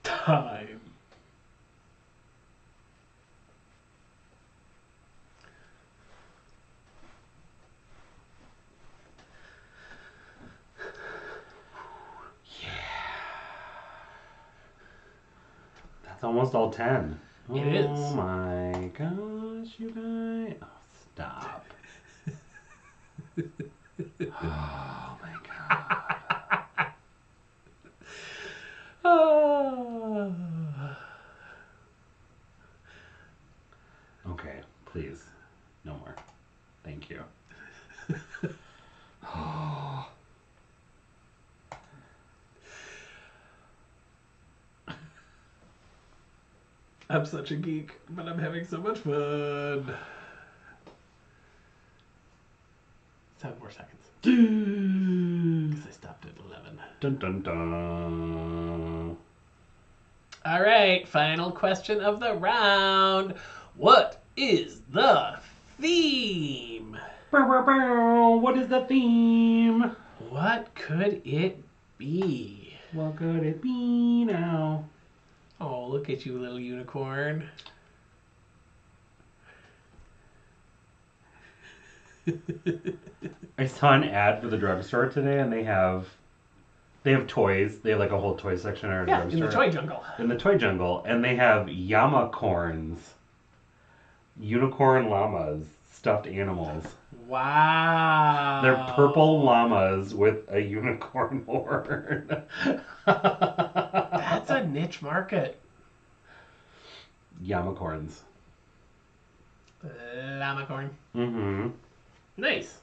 Time.
That's almost all 10.
It is.
Oh my gosh, you guys. Oh, stop. Oh my god. Okay, please. No more. Thank you.
I'm such a geek, but I'm having so much fun. 7 more seconds. Because I stopped at 11.
Dun dun dun.
All right, final question of the round. What is the theme?
What is the theme?
What could it be?
What could it be now?
Oh, look at you, little unicorn.
I saw an ad for the drugstore today, and they have toys. They have like a whole toy section at our drugstore.
In the toy jungle.
In the toy jungle, and they have yamacorns, unicorn llamas, stuffed animals.
Wow.
They're purple llamas with a unicorn horn.
That's a niche market.
Yamacorns.
Llamacorn.
Mm-hmm.
Nice.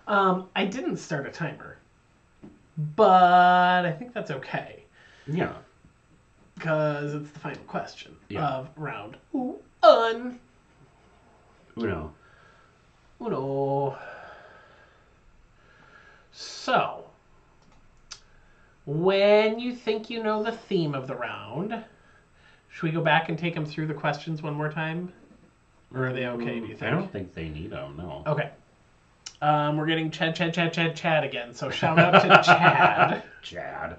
I didn't start a timer, but I think that's okay.
Yeah.
Because it's the final question of round one.
Uno.
So, when you think you know the theme of the round, should we go back and take them through the questions one more time? Or are they okay, do you think?
I don't think they need them, no.
Okay. We're getting Chad again, so shout out to Chad.
Chad.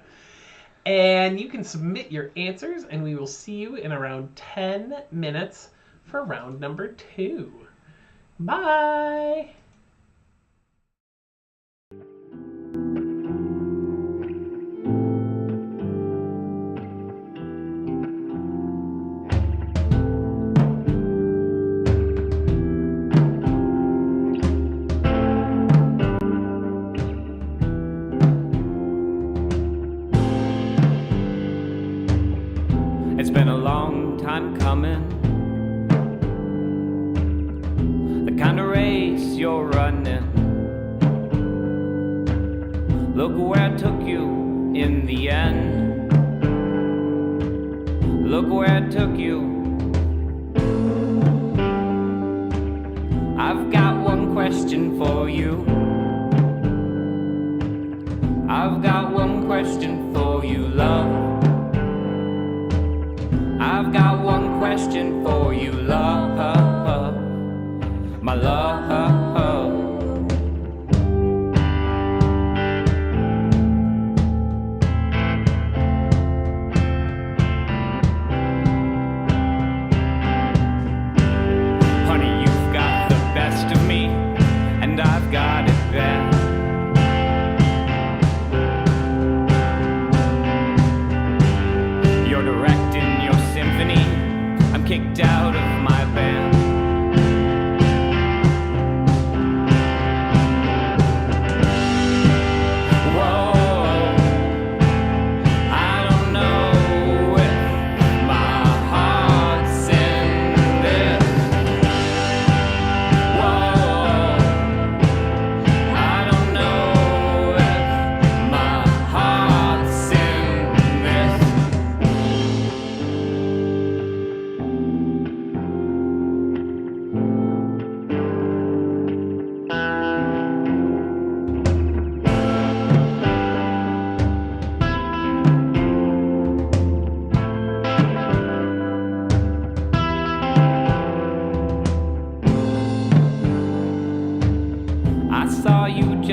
And you can submit your answers, and we will see you in around 10 minutes for round number 2. Bye!
It's been a long time coming. The kind of race you're running. Look where I took you in the end. Look where I took you. I've got one question for you. I've got one question for you, love. I've got one question for you, love, my love. Honey, you've got the best of me, and I've got it bad. You're directing your symphony. I'm kicked out of my band. Whoa, I don't know if my heart's in this. Whoa, I don't know if my heart's in this.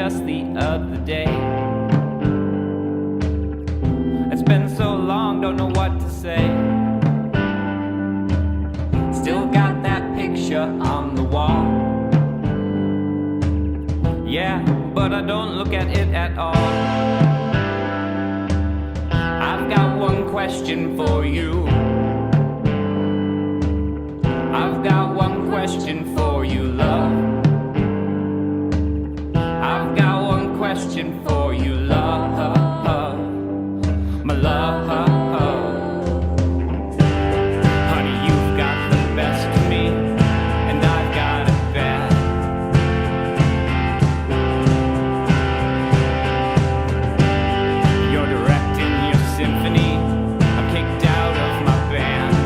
just the other day. It's been so long, don't know what to say. Still got that picture on the wall. Yeah, but I don't look at it at all. I've got one question for you. I've got one question for you, love. I've got one question for you, love. My love. Honey, you've got the best of me, and I've got it bad. You're directing your symphony. I'm kicked out of my band.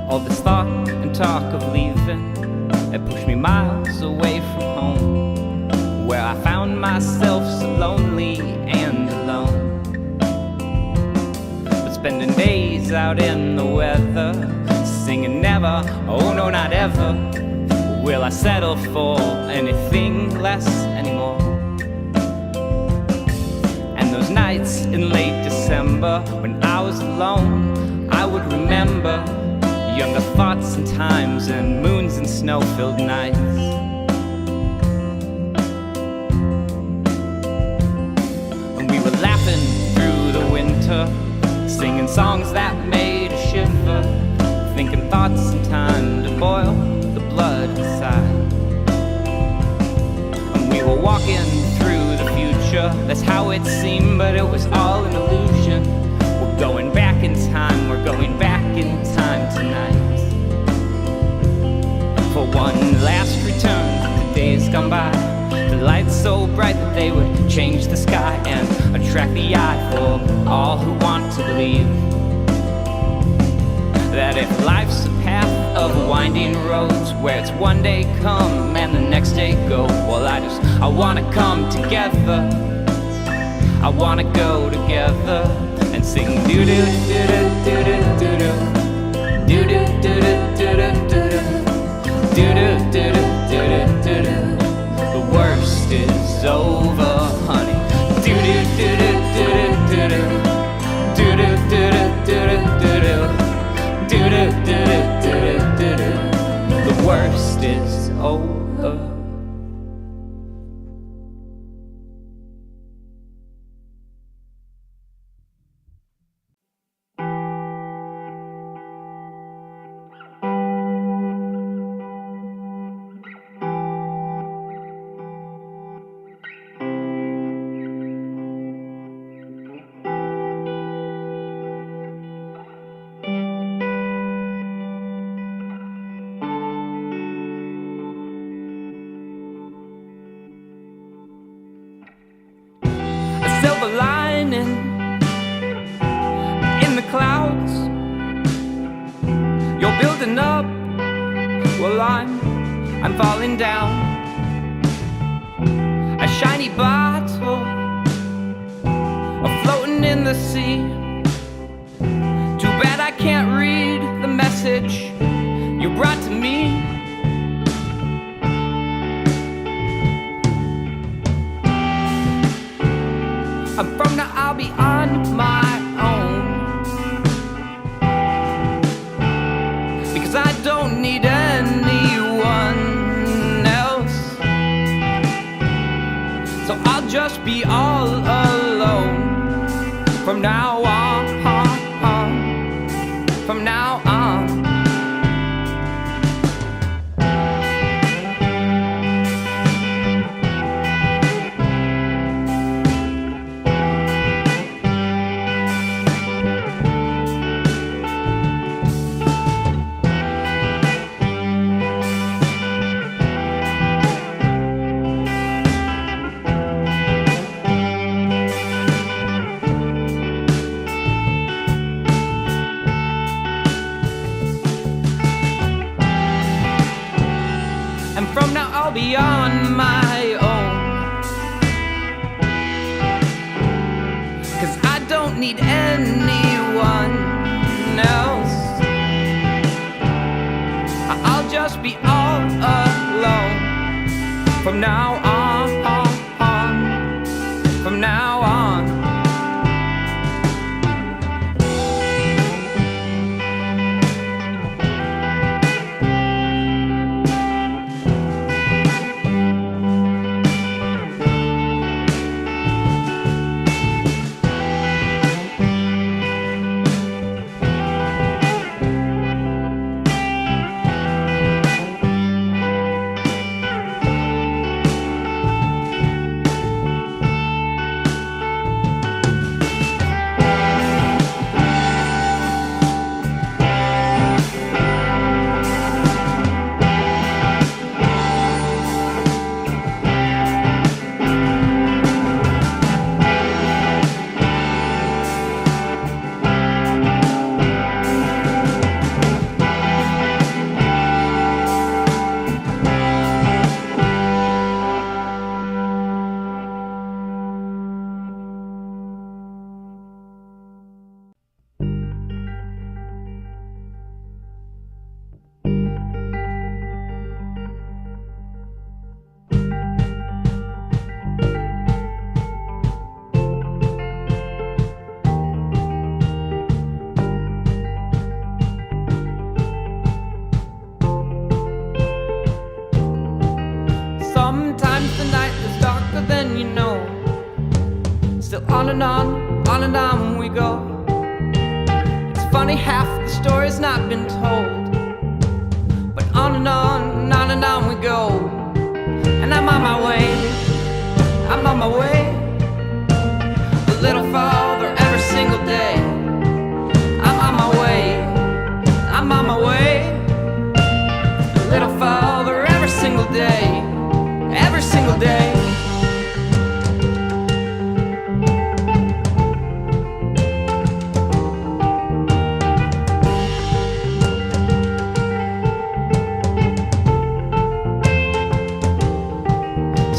All this thought and talk of leaving, it pushed me miles away from home, where I found myself so lonely and alone. But spending days out in the weather, singing never, oh no not ever, will I settle for anything less anymore. And those nights in late December, when I was alone, I would remember younger thoughts and times and moons and snow-filled nights. And we were laughing through the winter, singing songs that made us shiver, thinking thoughts and time to boil the blood inside. And we were walking through the future, that's how it seemed, but it was all an illusion. We're going back in time, we're going back in time tonight. For one last return, the days gone by, the lights so bright that they would change the sky and attract the eye for all who want to believe that if life's a path of winding roads where it's one day come and the next day go, well I wanna come together, I wanna go together and sing doo doo doo doo doo doo doo doo doo doo doo doo doo doo doo doo doo doo doo. The worst is over, honey. Doo doo doo doo doo doo doo doo doo doo doo doo doo doo doo doo. The worst is over. Silver lining in the clouds. You're building up, well I'm falling down. A shiny bottle, floating in the sea. Too bad I can't message you brought to me. And from now I'll be on my own, because I don't need anyone else. So I'll just be all alone from now on. From now on. And from now I'll be on my own, 'cause I don't need anyone else. I'll just be all alone from now on, from now on. Sometimes the night is darker than you know. Still on and on we go. It's funny, half the story's not been told, but on and on we go. And I'm on my way, I'm on my way, a little farther every single day. I'm on my way, I'm on my way, a little farther every single day. Every single day.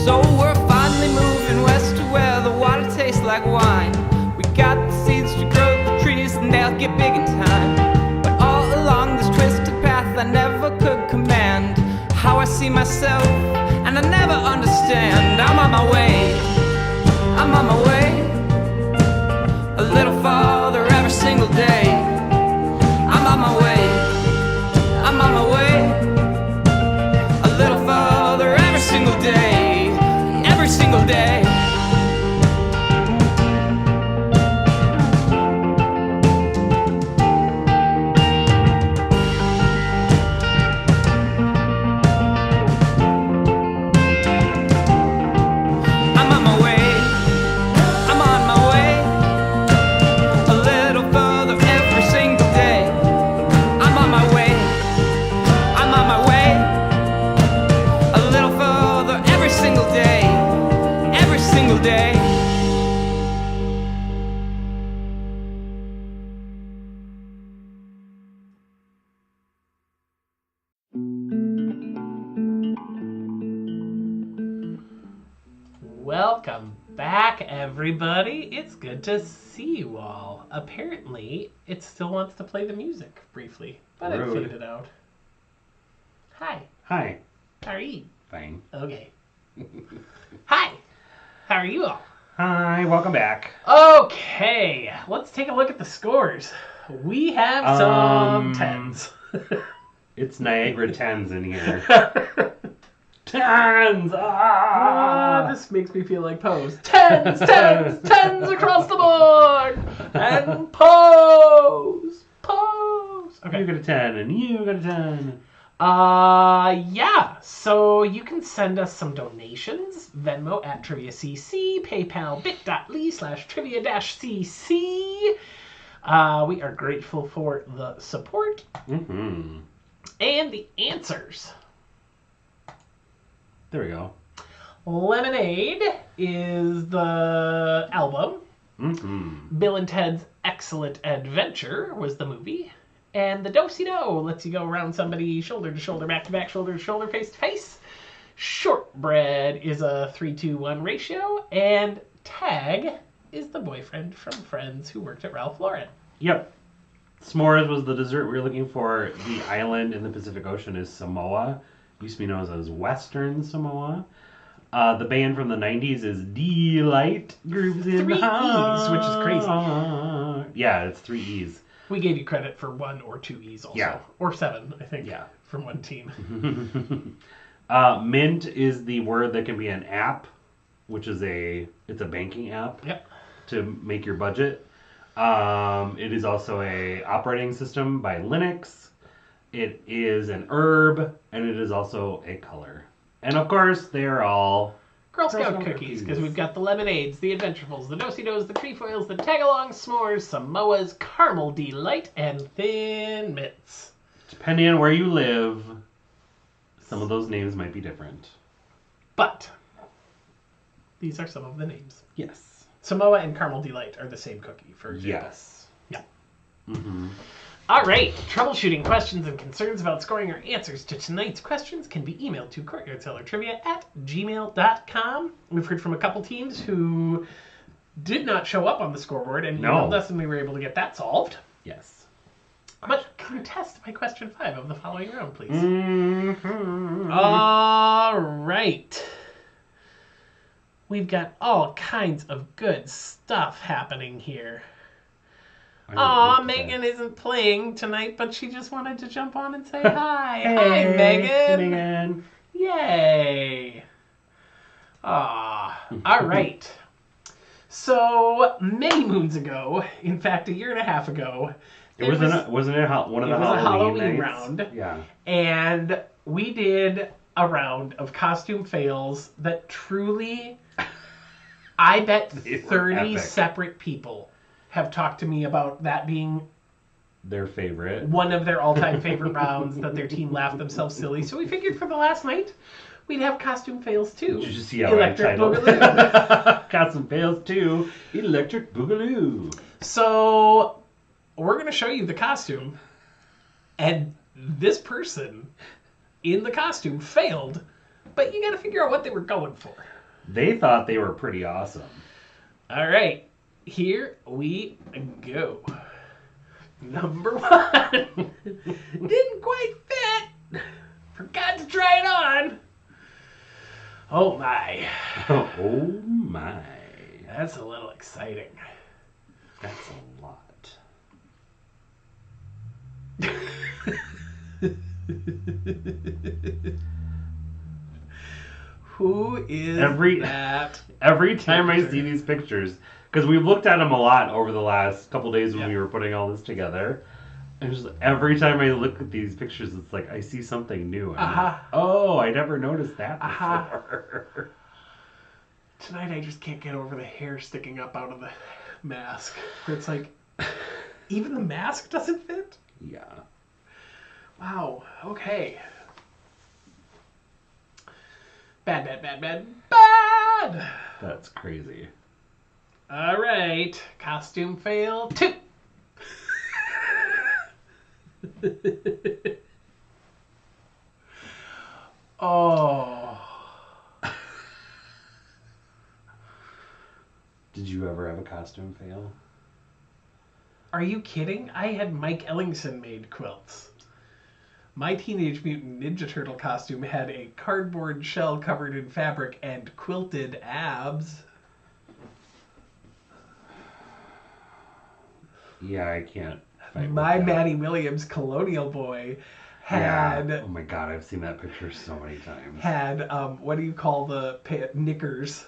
So we're finally moving west to where the water tastes like wine. We got the seeds to grow the trees and they'll get big in time. But all along this twisted path I never could command how I see myself, and I never understand. I'm on my way, I'm on my way, a little farther every single day. I'm on my way, I'm on my way, a little farther every single day, every single day. Day.
Welcome back, everybody. It's good to see you all. Apparently, it still wants to play the music briefly, but
Rude.
it faded out. Hi.
Hi.
How are you?
Fine.
Okay. Hi. How are you all?
Hi, welcome back.
Okay, let's take a look at the scores. We have some tens.
It's Niagara tens in here. Tens!
This makes me feel like Pose. Tens across the board! And Pose! Okay.
You got a 10 and you got a 10.
Yeah. So you can send us some donations. Venmo at TriviaCC, PayPal bit.ly/trivia-cc. We are grateful for the support.
Mm-hmm.
And the answers.
There we go.
Lemonade is the album.
Mm-hmm.
Bill and Ted's Excellent Adventure was the movie. And the Do-Si-Do lets you go around somebody shoulder to shoulder, back to back, shoulder to shoulder, face to face. Shortbread is a 3-2-1 ratio. And Tag is the boyfriend from Friends who worked at Ralph Lauren.
Yep. S'mores was the dessert we were looking for. The island in the Pacific Ocean is Samoa. Used to be known as Western Samoa. The band from the 90s is Delight Grooves in
3
the Heart.
E's, which is crazy.
Yeah, it's 3 E's.
We gave you credit for 1 or 2 E's also.
Yeah.
Or 7, I think.
Yeah.
From one team.
Mint is the word that can be an app, which is it's a banking app.
Yep.
To make your budget. It is also a operating system by Linux. It is an herb, and it is also a color. And of course, they are all
Girl Scout cookies, because we've got the lemonades, the adventurables, the Do-Si-Dos, the trefoils, the tag-along s'mores, Samoa's, caramel delight, and thin mints.
Depending on where you live, some of those names might be different.
But these are some of the names.
Yes.
Samoa and caramel delight are the same cookie, for example.
Yes.
Yeah.
Mm-hmm.
All right. Troubleshooting questions and concerns about scoring or answers to tonight's questions can be emailed to courtyardcellartrivia@gmail.com. We've heard from a couple teams who did not show up on the scoreboard and emailed us, and we were able to get that solved.
Yes.
But contest my question 5 of the following round, please.
Mm-hmm.
All right. We've got all kinds of good stuff happening here. Aw, Megan isn't playing tonight, but she just wanted to jump on and say hi.
Hey,
hi, Megan.
Megan.
Yay. Aw. All right. So, many moons ago, in fact, a year and a half ago,
wasn't it one of the
Halloween
nights?
round.
Yeah.
And we did a round of costume fails that truly, I bet 30 separate people have talked to me about that being
their favorite.
One of their all-time favorite rounds, that their team laughed themselves silly. So we figured for the last night, we'd have costume fails too.
Did you see how
Electric
I titled?
Boogaloo.
Costume fails too. Electric Boogaloo.
So we're going to show you the costume. And this person in the costume failed, but you got to figure out what they were going for.
They thought they were pretty awesome.
All right. Here we go. Number 1. Didn't quite fit. Forgot to try it on. Oh my.
Oh my.
That's a little exciting.
That's a lot.
Who is that?
Every time I see these pictures, because we've looked at them a lot over the last couple days when we were putting all this together. And just every time I look at these pictures, it's like I see something new. Like, oh, I never noticed that before.
Tonight I just can't get over the hair sticking up out of the mask. It's like, even the mask doesn't fit?
Yeah.
Wow. Okay. Bad.
That's crazy.
All right. Costume fail 2. Oh.
Did you ever have a costume fail?
Are you kidding? I had Mike Ellingson made quilts. My Teenage Mutant Ninja Turtle costume had a cardboard shell covered in fabric and quilted abs.
Yeah, I can't fight
My
with that.
Matty Williams Colonial Boy had...
Yeah. Oh my god, I've seen that picture so many times.
Had, what do you call the knickers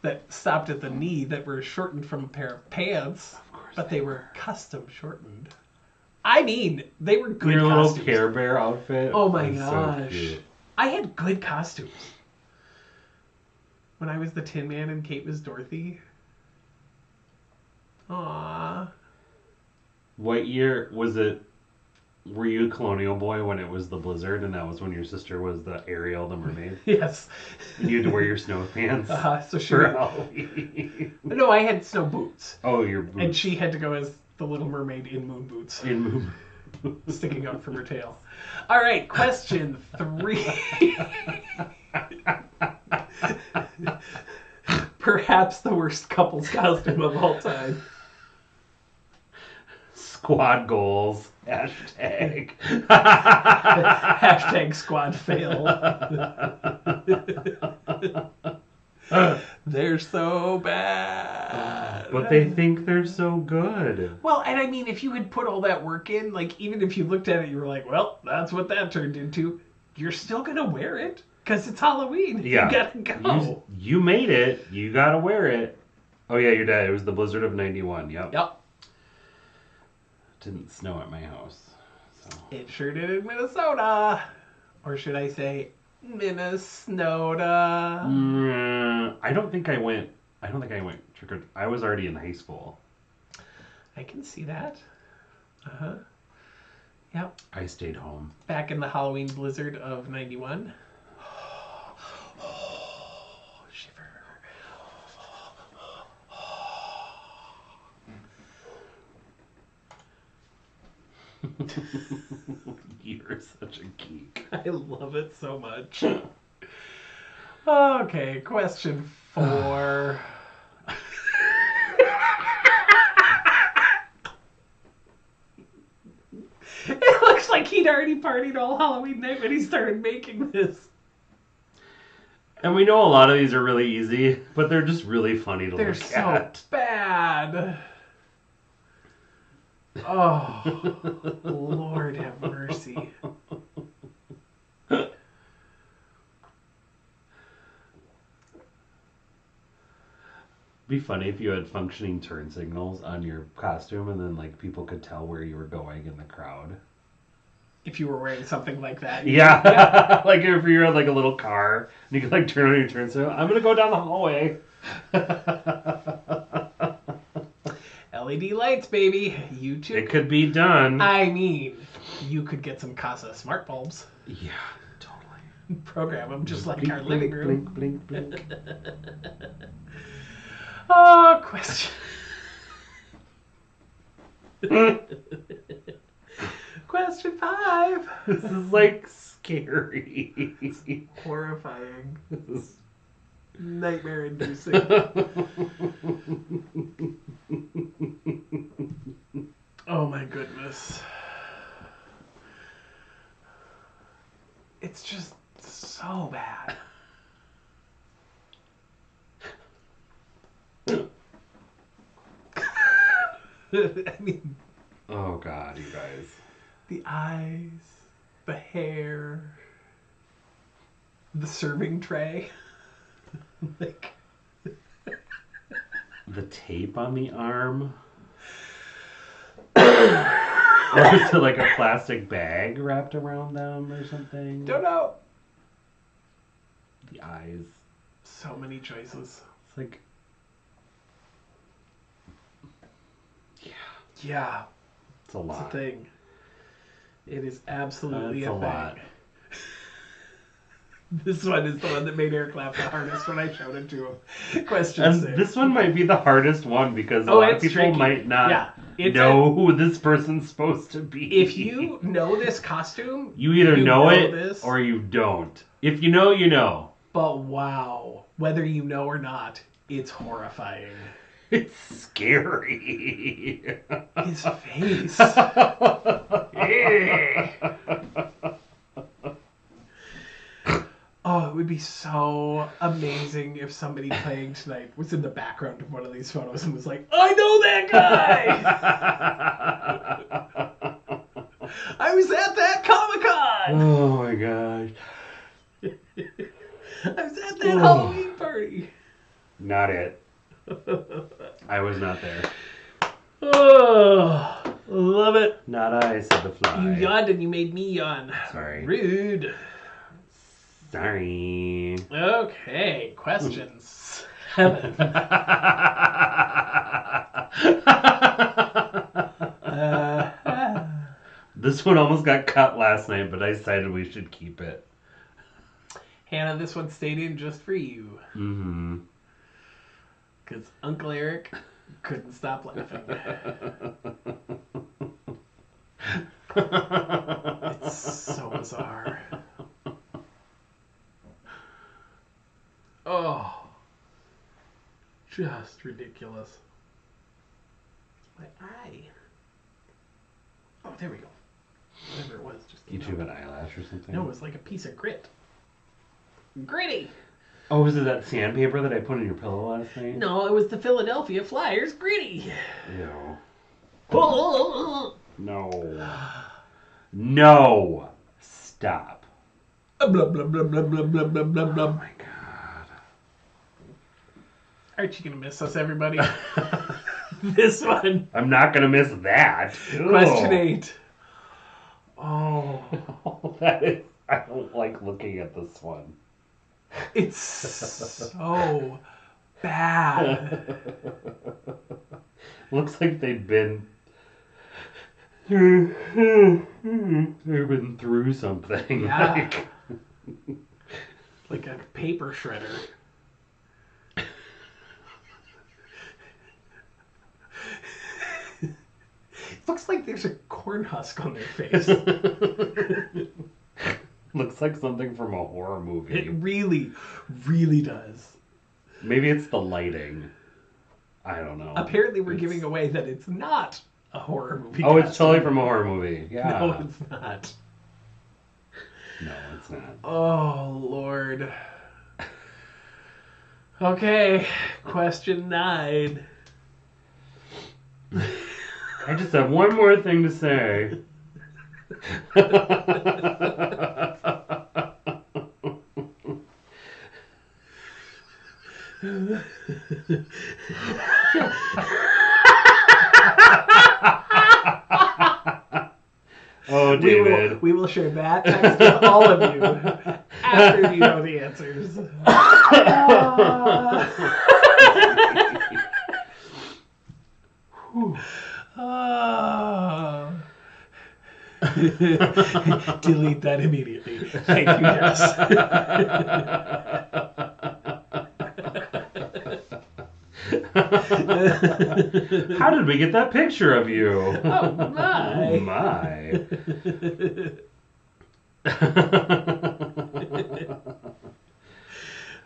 that stopped at the knee that were shortened from a pair of pants, but they were custom shortened. I mean, they were good
Your
costumes.
little Care Bear outfit.
Oh my
was
gosh.
So cute.
I had good costumes. When I was the Tin Man and Kate was Dorothy. Aww.
What year was it? Were you a Colonial Boy when it was the blizzard, and that was when your sister was the Ariel, the mermaid?
Yes.
And you had to wear your snow pants
So she
for Halloween.
No, I had snow boots.
Oh, your boots.
And she had to go as the Little Mermaid in moon boots.
In moon.
Sticking out from her tail. All right, question 3. Perhaps the worst couple's costume of all time.
Squad goals. Hashtag.
Hashtag squad fail. They're so bad.
But they think they're so good.
Well, and I mean, if you had put all that work in, like, even if you looked at it, you were like, well, that's what that turned into, you're still going to wear it because it's Halloween.
Yeah.
You got to go.
You made it. You got to wear it. Oh, yeah, your dad. It was the blizzard of 91. Yep. Didn't snow at my house. So.
It sure did in Minnesota. Or should I say, Minnesota?
I don't think I went trick or... I was already in high school.
I can see that. Uh-huh. Yep.
I stayed home.
Back in the Halloween blizzard of 91. Shiver.
You're such a geek.
I love it so much. Okay, question 4. It looks like he'd already partied all Halloween night when he started making this.
And we know a lot of these are really easy, but they're just really funny to
They're
look
so
at.
bad. Oh, Lord have mercy.
Be funny if you had functioning turn signals on your costume and then like people could tell where you were going in the crowd.
If you were wearing something like that.
Yeah. Like if you had like a little car and you could like turn on your turn signal. I'm going to go down the hallway.
LED lights, baby. You too.
It could be done.
I mean, you could get some Casa smart bulbs.
Yeah, totally.
Program them just like
Blink,
our
blink,
living room.
blink, blink, blink.
Oh, question. Question 5.
This is like scary.
Horrifying. Nightmare inducing. Oh my goodness. It's just so bad. I mean,
Oh God, you guys.
the eyes, the hair, the serving tray. Like,
The tape on the arm. Or is it like a plastic bag wrapped around them or something?
don't know.
The eyes.
So many choices.
It's like,
Yeah,
it's a
it's a
lot.
thing. It is absolutely
That's
a
a
thing.
lot.
This one is the one that made Eric laugh the hardest when I showed it to him. Question
And
6.
this one might be the hardest one because a
Oh,
lot of
it's
people
tricky.
might not
Yeah, it's
know who this person's supposed to be.
If you know this costume,
You either know it
this,
or you don't. If you know, you know.
but wow, whether you know or not, it's horrifying.
It's scary.
His face. Oh, it would be so amazing if somebody playing tonight was in the background of one of these photos and was like, I know that guy! I was at that Comic-Con!
Oh my gosh.
I was at that Halloween party.
Not it. I was not there.
Oh, love it.
Not I, said the fly.
You yawned and you made me yawn.
Sorry.
Rude.
Sorry.
Okay, questions. 7.
This one almost got cut last night, but I decided we should keep it.
Hannah, this one stayed in just for you.
Mm-hmm.
Because Uncle Eric couldn't stop laughing. It's so bizarre. Oh. Just ridiculous. My eye. Oh, there we go. Whatever it was, just
You
came
two have
out.
an eyelash or something?
No, it was like a piece of grit. Gritty!
Oh, was it that sandpaper that I put in your pillow last night?
No, it was the Philadelphia Flyers gritty.
Ew.
Oh,
No. No. Stop.
blah, blah, blah, blah, blah, blah, blah, blah, blah.
Oh my god.
Aren't you going to miss us, everybody? This one.
I'm not going to miss that.
Question 8. Oh.
That is, I don't like looking at this one.
It's so bad.
Looks like they've been through something.
Yeah. Like a paper shredder. Looks like there's a corn husk on their face.
Looks like something from a horror movie.
It really, really does.
Maybe it's the lighting. I don't know.
Apparently we're giving away that it's not a horror movie.
Oh, it's totally from a horror movie. Yeah.
No, it's not.
No, it's not.
Oh, Lord. Okay, question 9.
I just have one more thing to say. Oh, David.
We will share that text with all of you after you know the answers. Delete that immediately. Thank you, yes.
How did we get that picture of you?
Oh, my.
Oh, my.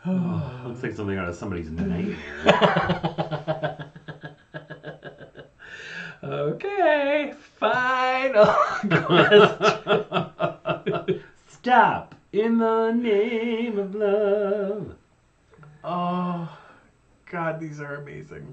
Oh, looks like something out of somebody's nightmare.
Okay, final question.
Stop in the name of love.
Oh, God, these are amazing.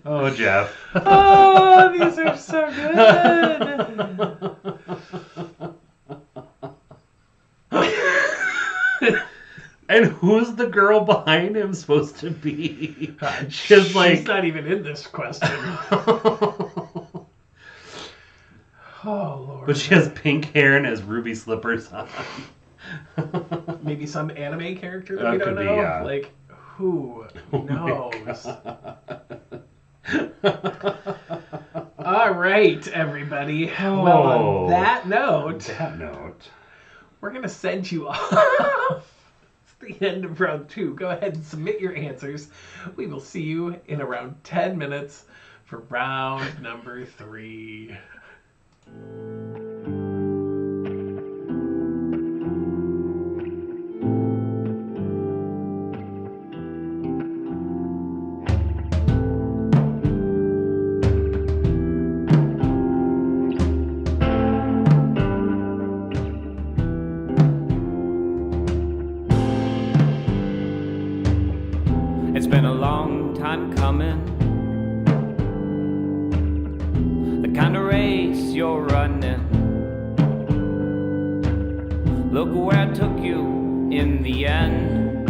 Oh, Jeff.
Oh, these are so good.
And who's the girl behind him supposed to be?
She's not even in this question. Oh, Lord.
But she has pink hair and has ruby slippers on.
Maybe some anime character that we don't
could
know?
be, yeah.
Like, who knows? All right, everybody. Well, on that note, we're going to send you off. It's the end of round 2. Go ahead and submit your answers. We will see you in around 10 minutes for round number 3.
It's been a long time coming, the kind of race you're running. Look where I took you in the end.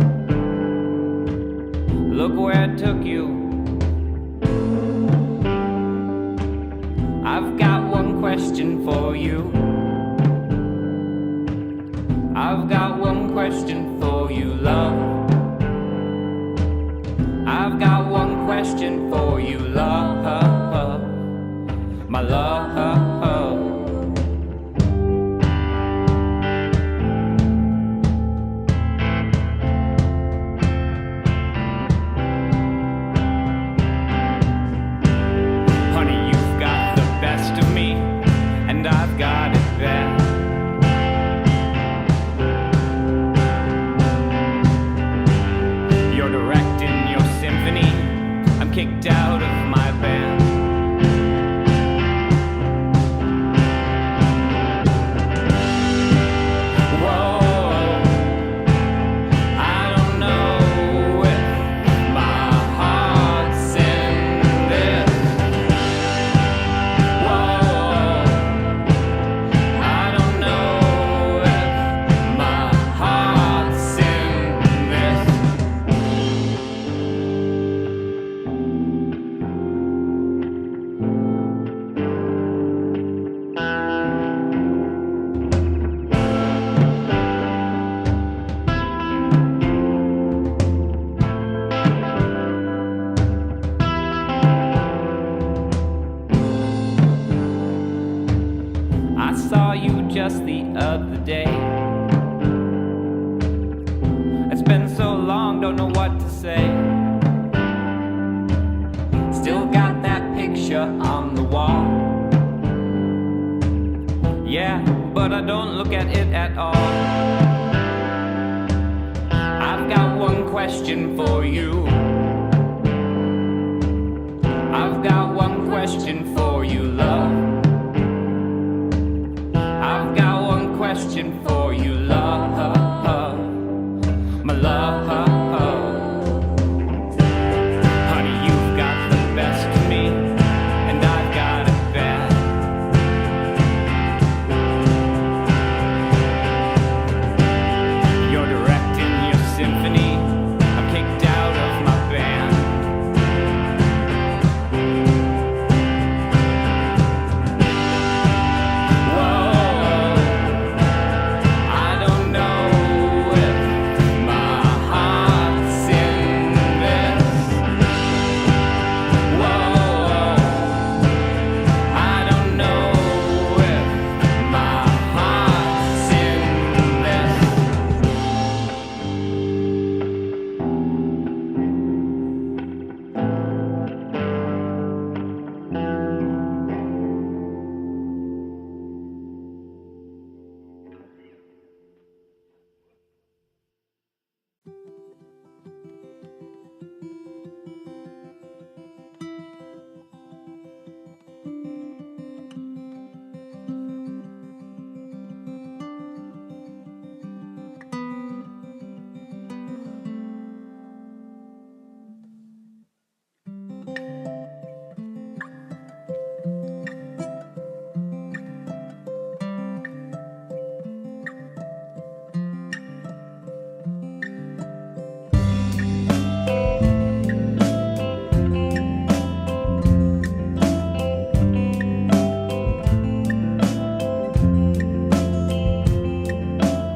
Look where I took you. I've got one question for you. I've got one question for you, love. I've got one question for you, love, my love. Honey, you've got the best of me, and I've got it bad. You're directing your symphony, I'm kicked out of my band. Whoa, I don't know if my heart's in this. Whoa, I don't know if my heart's in this. I saw you just the other day. It's been so long, don't know what to say. Still got that picture on the wall. Yeah, but I don't look at it at all. I've got one question for you. I've got one question for you, love. I've got one question for you, love, my love. Honey, you've got the best of me, and I've got it bad. You're directing your symphony, I'm kicked out of my band.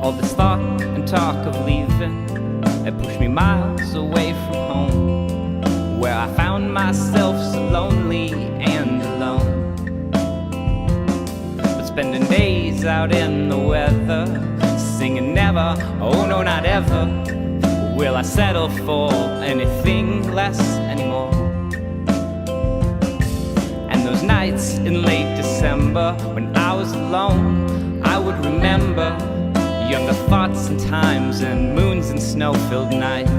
All this thought and talk of leaving, it pushed me miles away from home, where I found myself so lonely and alone. But spending days out in the weather, singing never, oh no not ever, will I settle for anything less anymore. And those nights nights in late December when I was alone, I would remember younger thoughts and times and moons and snow-filled nights.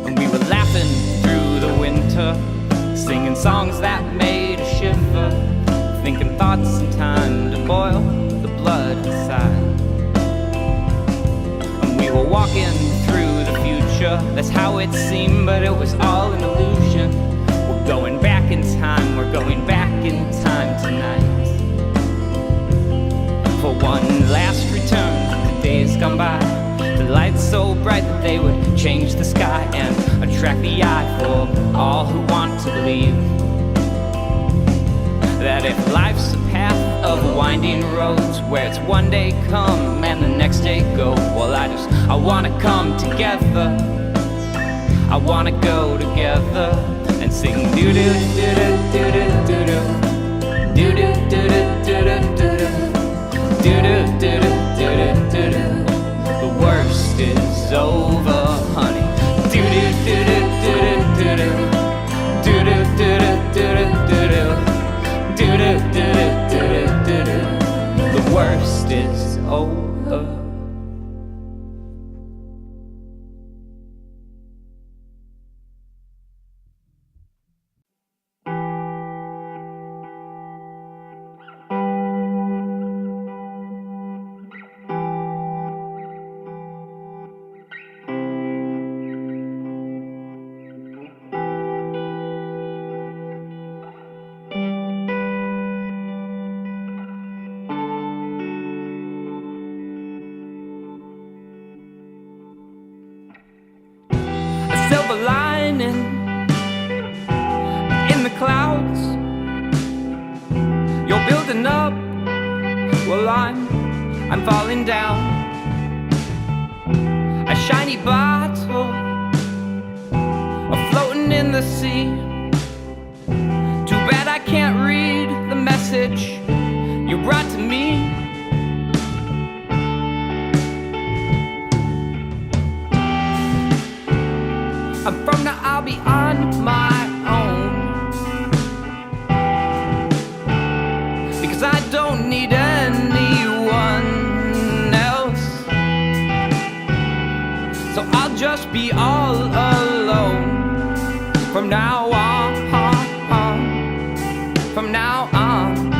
And we were laughing through the winter, singing songs that made us shiver, thinking thoughts and time to boil the blood inside. And we were walking through the future, that's how it seemed, but it was all an illusion. We're going back in time, we're going back in time tonight. For one last return to days gone by, the lights so bright that they would change the sky and attract the eye for all who want to believe that if life's a path of winding roads where it's one day come and the next day go, well I wanna come together, I wanna go together and sing doo doo doo doo doo doo doo doo doo doo doo doo doo doo doo doo. The worst is over, honey. Doo doo doo doo doo doo doo doo doo doo doo doo doo doo. The worst is over. Silver lining in the clouds. You're building up, well I'm falling down. A shiny bottle, floating in the sea. Too bad I can't read the message you brought to me. From now I'll be on my own, because I don't need anyone else. So I'll just be all alone from now on, from now on.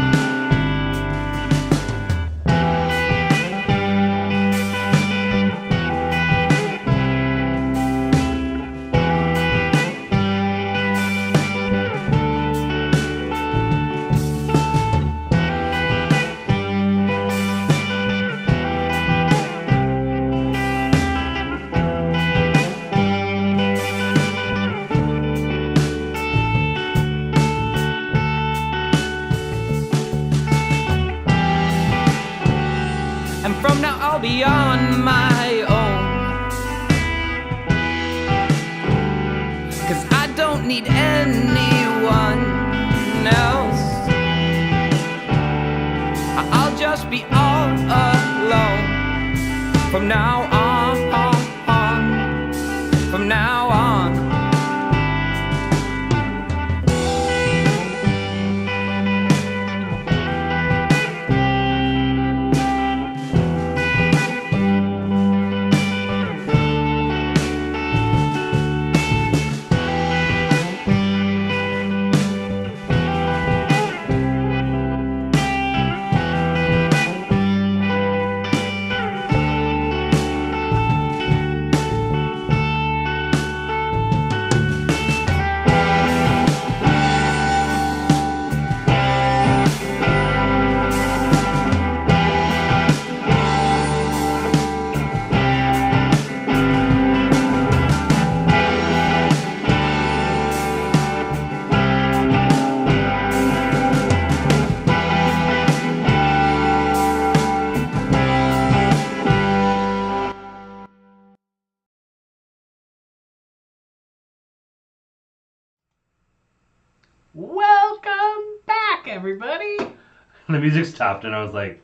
From now I'll be on my own, 'cause I don't need anyone else. I'll just be all alone from now on, from now on.
Welcome back, everybody.
The music stopped and I was like,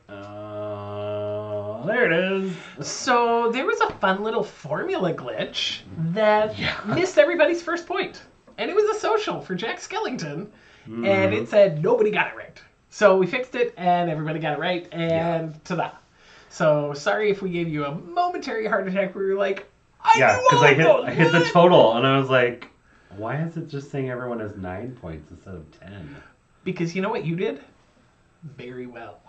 there it is.
So there was a fun little formula glitch that missed everybody's first point. And it was a social for Jack Skellington. And it said nobody got it right. So we fixed it and everybody got it right. And ta-da. So sorry if we gave you a momentary heart attack where you're like,
because I hit the total and I was like, why is it just saying everyone has 9 points instead of 10?
Because you know what you did? Very well.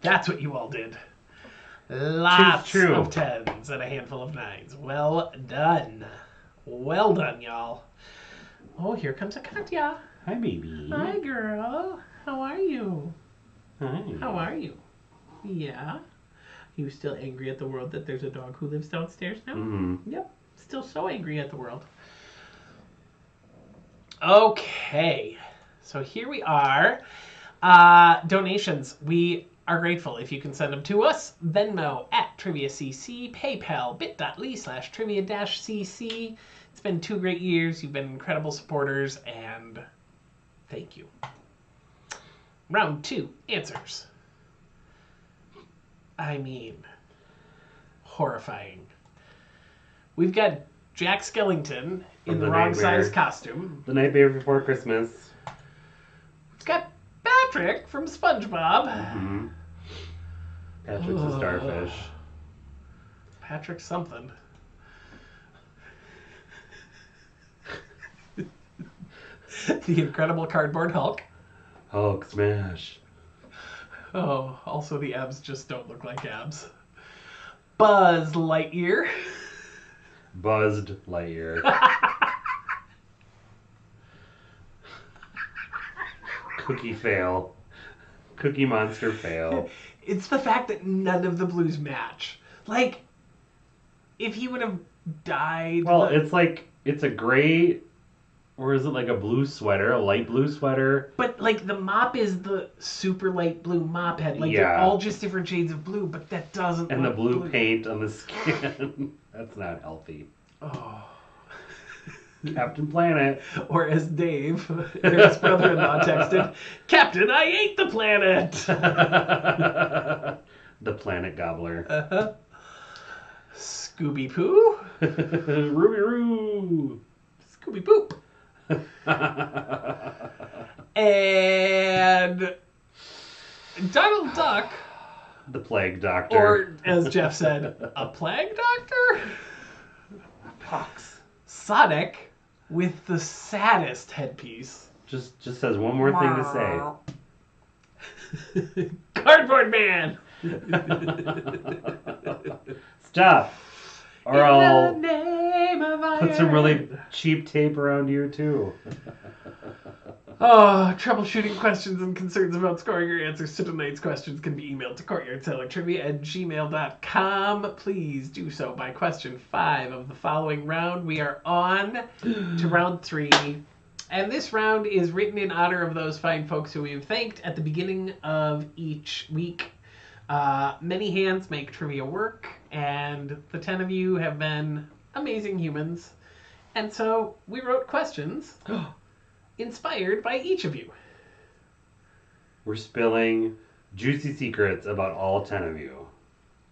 That's what you all did. Lots of 10s and a handful of 9s. Well done. Well done, y'all. Oh, here comes a Katya.
Hi, baby.
Hi, girl. How are you?
Hi.
How are you? Yeah. You still angry at the world that there's a dog who lives downstairs now?
Mm-hmm.
Yep. Still so angry at the world. Okay. So here we are. Donations. We are grateful if you can send them to us. Venmo at TriviaCC, PayPal, bit.ly/trivia-cc. It's been 2 great years. You've been incredible supporters, and thank you. Round 2, answers. I mean, horrifying. We've got Jack Skellington in the wrong size costume.
The Nightmare Before Christmas.
We've got Patrick from SpongeBob.
Mm-hmm. Patrick's a starfish.
Patrick something. The Incredible Cardboard Hulk.
Hulk smash.
Oh, also the abs just don't look like abs. Buzz Lightyear.
Buzzed Lightyear. Cookie fail. Cookie Monster fail.
It's the fact that none of the blues match. Like, if he would have died...
Well, it's like, it's a gray... Or is it like a blue sweater, a light blue sweater?
But, like, the mop is the super light blue mop head. Like, they're all just different shades of blue, but that doesn't
And the blue paint on the skin. That's not healthy.
Oh.
Captain Planet.
Or as Dave, Eric's brother-in-law, texted, Captain, I ate the planet!
The Planet Gobbler.
Uh-huh. Scooby-Poo?
Ruby-Roo!
Scooby-Poop! And Donald Duck,
the Plague Doctor,
or as Jeff said, a Plague Doctor?
Pox.
Sonic with the saddest headpiece.
Just says one more thing to
say. Cardboard Man.
Stop. Or I'll put some really
iron.
cheap tape around you, too.
Oh, troubleshooting questions and concerns about scoring your answers to tonight's questions can be emailed to courtyardcellartrivia@gmail.com. Please do so by question 5 of the following round. We are on to round 3. And this round is written in honor of those fine folks who we have thanked at the beginning of each week. Many hands make trivia work, and the 10 of you have been amazing humans. And so we wrote questions inspired by each of you.
We're spilling juicy secrets about all 10 of you.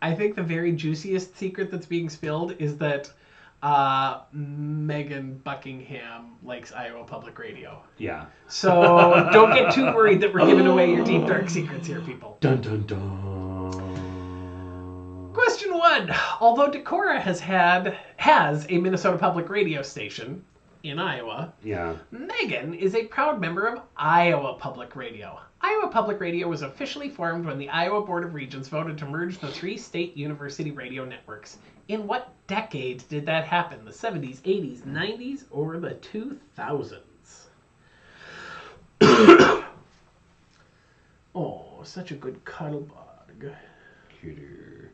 I think the very juiciest secret that's being spilled is that Megan Buckingham likes Iowa Public Radio.
Yeah.
So don't get too worried that we're giving away your deep, dark secrets here, people.
Dun, dun, dun.
Question 1. Although Decorah has a Minnesota Public Radio station in Iowa, Megan is a proud member of Iowa Public Radio. Iowa Public Radio was officially formed when the Iowa Board of Regents voted to merge the 3 state university radio networks. In what decade did that happen? The 70s, 80s, 90s, or the 2000s? Oh, such a good cuddle bug.
Cuter.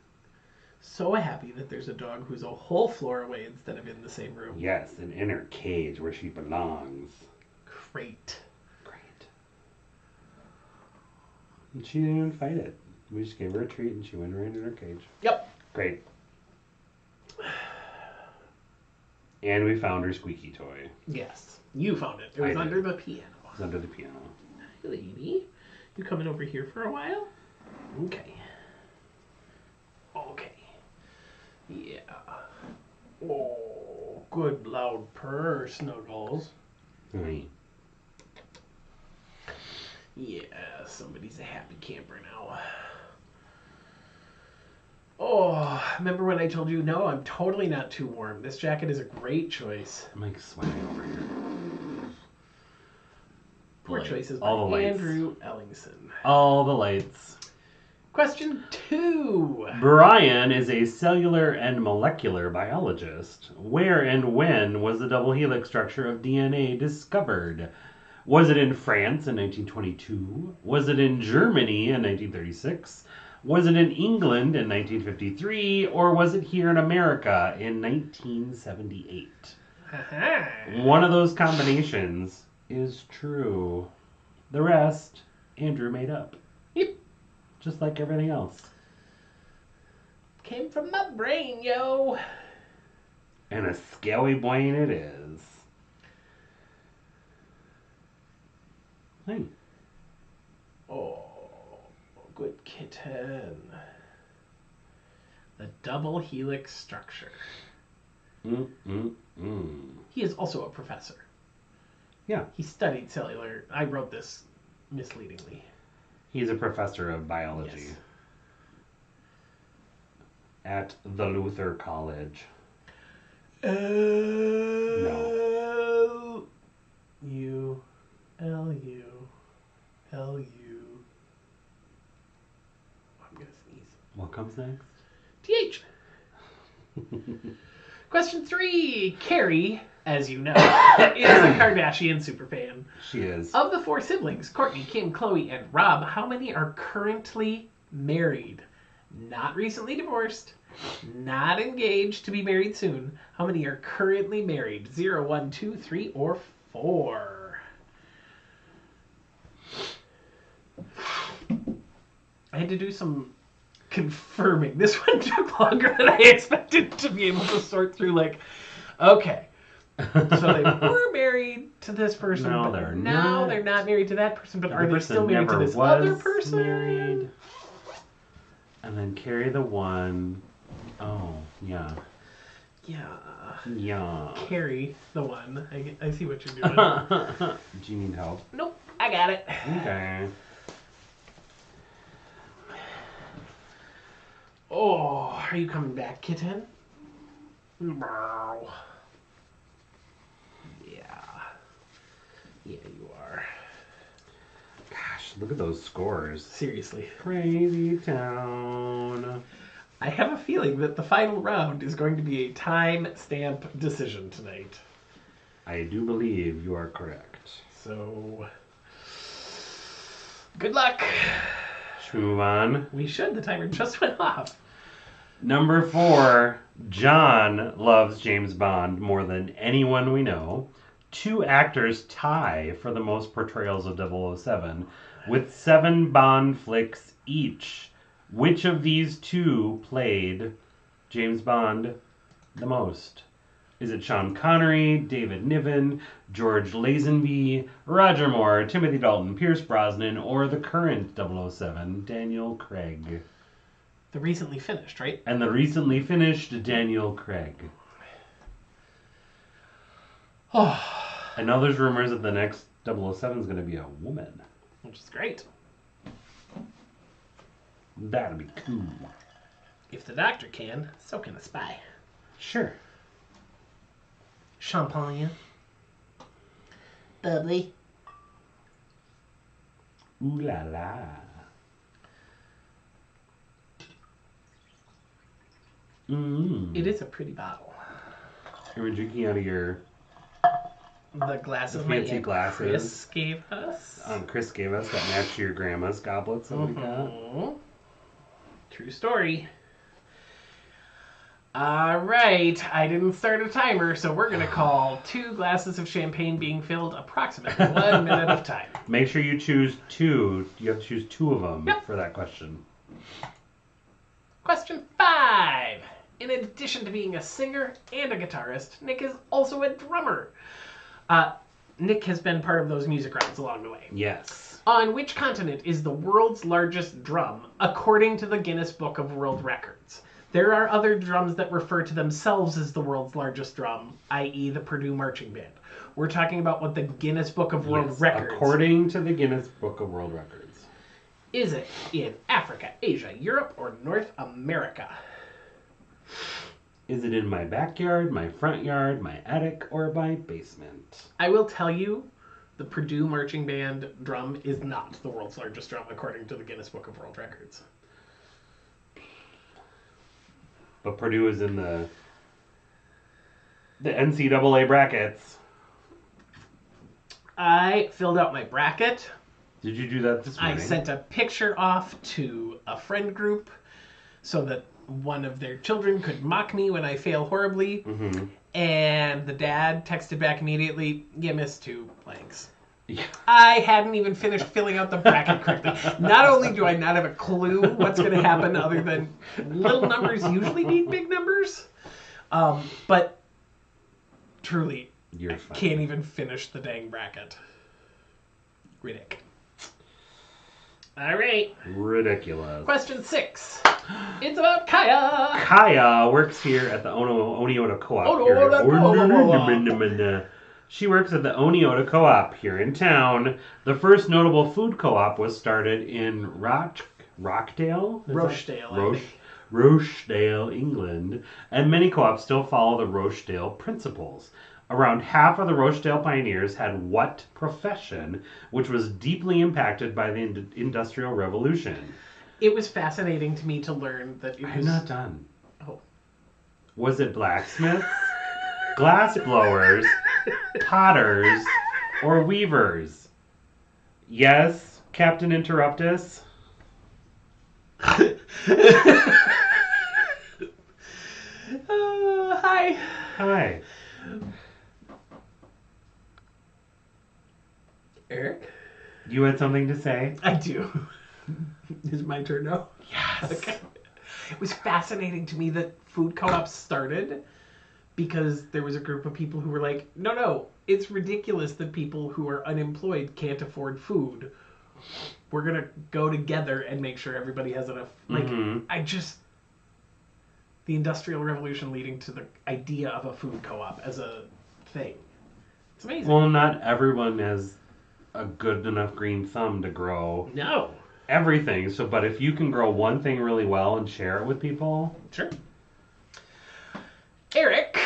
So happy that there's a dog who's a whole floor away instead of in the same room.
Yes, an inner cage where she belongs.
Great.
And she didn't even fight it. We just gave her a treat and she went right in her cage.
Yep.
Great. And we found her squeaky toy.
Yes. You found it. It was under the piano.
It was under the piano.
Hi, lady. You coming over here for a while? Okay. Okay. Yeah. Oh, good loud purr, Snuggles.
Right.
Yeah, somebody's a happy camper now. Oh, remember when I told you, no, I'm totally not too warm. This jacket is a great choice.
I'm like sweating over here.
Poor choices by
all the lights.
Andrew Ellingson.
All the lights.
Question 2.
Brian is a cellular and molecular biologist. Where and when was the double helix structure of DNA discovered? Was it in France in 1922? Was it in Germany in 1936? Was it in England in 1953? Or was it here in America in 1978? One of those combinations is true. The rest, Andrew made up.
Yep.
Just like everything else.
Came from my brain, yo.
And a scaly brain it is. Hey.
Oh, good kitten. The double helix structure. He is also a professor.
Yeah.
He studied cellular. I wrote this misleadingly.
He's a professor of biology.
Yes.
At the Luther College.
No. L-U. I'm going to sneeze.
What comes next?
TH. Question 3. Carrie, as you know, is a Kardashian superfan.
She is.
Of the 4 siblings, Courtney, Kim, Chloe, and Rob, how many are currently married? Not recently divorced, not engaged to be married soon. How many are currently married? 0, 1, 2, 3, or 4? I had to do some confirming. This one took longer than I expected to be able to sort through, like, okay. So they were married to this person,
No,
but
they're
now
not.
they're not married to that person, but are
The
they
person
still married to
never
this
was
other person?
married. And then carry the one. Oh, yeah.
Yeah.
Yeah.
Carry the one. I see what you're doing.
Do you need help?
Nope, I got it.
Okay.
Oh, are you coming back, kitten? Bow. Yeah. Yeah, you are.
Gosh, look at those scores.
Seriously.
Crazy town.
I have a feeling that the final round is going to be a time-stamp decision tonight.
I do believe you are correct.
So, good luck.
Should we move on?
We should. The timer just went off.
Number 4, John loves James Bond more than anyone we know. 2 actors tie for the most portrayals of 007, with 7 Bond flicks each. Which of these 2 played James Bond the most? Is it Sean Connery, David Niven, George Lazenby, Roger Moore, Timothy Dalton, Pierce Brosnan, or the current 007, Daniel Craig?
The recently finished, right?
And the recently finished Daniel Craig.
Oh,
And now there's rumors that the next 007 is going to be a woman.
which is great.
That'd be cool.
If the doctor can, so can a spy.
Sure.
Champagne. Bubbly.
Ooh la la.
It is a pretty bottle.
Are we drinking out of your
The glasses
The
my
fancy
Aunt
glasses.
Chris gave us.
Chris gave us that match to your grandma's goblets that we got?
Mhm. True story. All right, I didn't start a timer, so we're gonna call 2 glasses of champagne being filled approximately 1 minute of time.
Make sure you choose 2. You have to choose 2 of them
Yep.
for that question.
Question 5. In addition to being a singer and a guitarist, Nick is also a drummer. Nick has been part of those music rounds along the way.
Yes.
On which continent is the world's largest drum, according to the Guinness Book of World Records? There are other drums that refer to themselves as the world's largest drum, i.e. the Purdue Marching Band. We're talking about what the Guinness Book of World Records...
According to the Guinness Book of World Records.
Is it in Africa, Asia, Europe, or North America?
Is it in my backyard, my front yard, my attic, or my basement?
I will tell you, the Purdue Marching Band drum is not the world's largest drum, according to the Guinness Book of World Records.
But Purdue is in the NCAA brackets.
I filled out my bracket.
Did you do that this morning?
I sent a picture off to a friend group so that one of their children could mock me when I fail horribly.
Mm-hmm.
And the dad texted back immediately, "You missed 2 blanks."
Yeah.
I hadn't even finished filling out the bracket correctly. Not only do I not have a clue what's going to happen other than little numbers usually beat big numbers, but truly, I can't even finish the dang bracket. Ridiculous. All right.
Ridiculous.
Question 6. It's about Kaya.
Kaya works here at the Oneota Co-op. She works at the Oneota Co-op here in town. The first notable food co-op was started in Rochdale, England, and many co-ops still follow the Rochdale principles. Around half of the Rochdale pioneers had what profession, which was deeply impacted by the Industrial Revolution?
It was fascinating to me to learn that it was...
I'm not done.
Oh.
Was it blacksmiths, glass blowers, potters, or weavers? Yes, Captain Interruptus.
Hi.
Hi.
Eric?
You had something to say?
I do. Is it my turn now?
Yes.
Okay. It was fascinating to me that food co-ops started because there was a group of people who were like, no, it's ridiculous that people who are unemployed can't afford food. We're going to go together and make sure everybody has enough. Like, the Industrial Revolution leading to the idea of a food co-op as a thing. It's amazing.
Well, not everyone has a good enough green thumb to grow everything. So, but if you can grow one thing really well and share it with people.
Sure. Eric,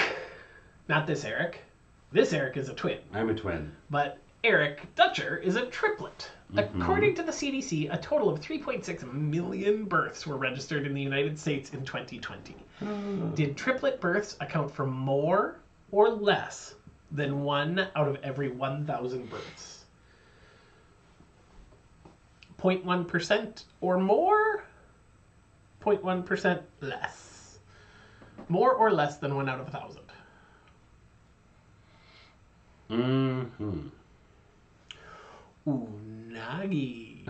not this Eric. This Eric is a twin.
I'm a twin.
But Eric Dutcher is a triplet. According to the CDC, a total of 3.6 million births were registered in the United States in 2020. Did triplet births account for more or less than 1 out of every 1,000 births? 0.1% or more? 0.1% less. More or less than 1 out of 1,000?
Mm-hmm.
Unagi.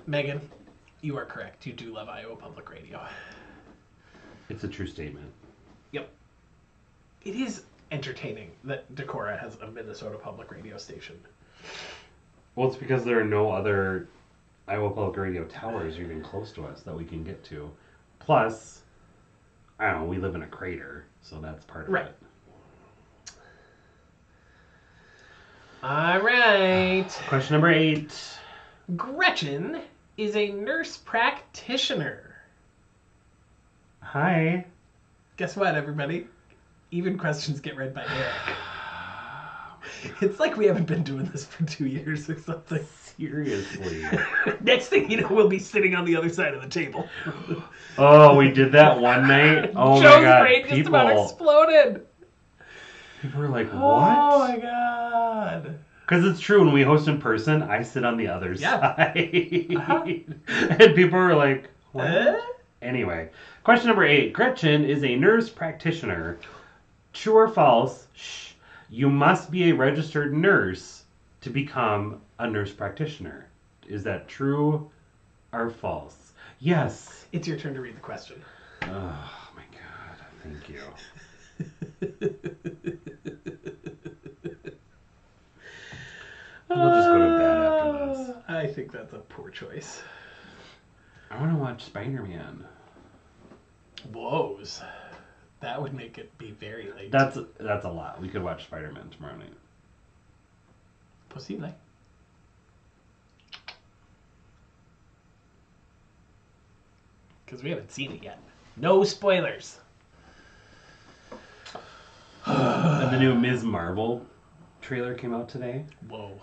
Megan, you are correct. You do love Iowa Public Radio.
It's a true statement.
Yep. It is entertaining that Decorah has a Minnesota Public Radio station.
Well, it's because there are no other Iowa Public Radio towers even close to us that we can get to. Plus, I don't know, we live in a crater, so that's part of it.
All right.
Question number 8.
Gretchen is a nurse practitioner.
Hi.
Guess what, everybody? Even questions get read by Eric. It's like we haven't been doing this for 2 years or something.
Seriously.
Next thing you know, we'll be sitting on the other side of the table.
Oh, we did that one night? Oh
Joe's
my god.
brain just about exploded.
People were like, what?
Oh my god.
Because it's true, when we host in person, I sit on the other side. And people were like, what? Anyway, question number 8. Gretchen is a nurse practitioner. True or false? Shh. You must be a registered nurse to become a nurse practitioner. Is that true or false? Yes.
It's your turn to read the question.
Oh my god. Thank you. We'll just go to bed after this.
I think that's a poor choice.
I want to watch Spider-Man.
Woes. That would make it be very late.
That's a lot. We could watch Spider-Man tomorrow night.
Possible. Because we haven't seen it yet. No spoilers.
And the new Ms. Marvel trailer came out today.
Whoa.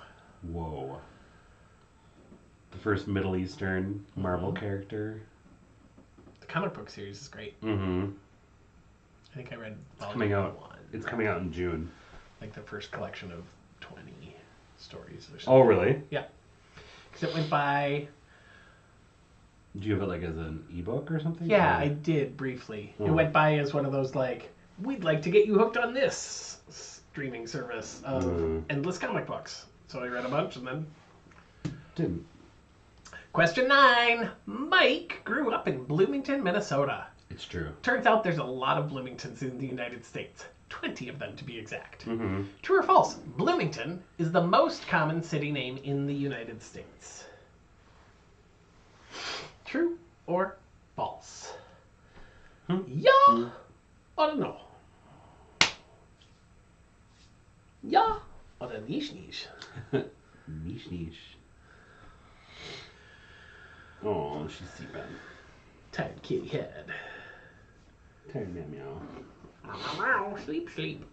The first Middle Eastern Marvel character.
The comic book series is great.
Mm-hmm.
I think I read
coming out.
1.
It's coming out in June.
Like the first collection of 20 stories or something.
Oh, really?
Yeah. Because it went by...
Do you have it like as an ebook or something?
Yeah,
or...
I did briefly.
Oh.
It went by as one of those like, we'd like to get you hooked on this streaming service of endless comic books. So I read a bunch and then...
Didn't.
Question 9. Mike grew up in Bloomington, Minnesota.
It's true.
Turns out there's a lot of Bloomingtons in the United States. 20 of them to be exact.
Mm-hmm.
True or false? Bloomington is the most common city name in the United States. True or false? Ja oder no? Ja oder nicht?
Niche. Oh, she's sleeping.
Tired kitty head.
Tired meow.
Sleep.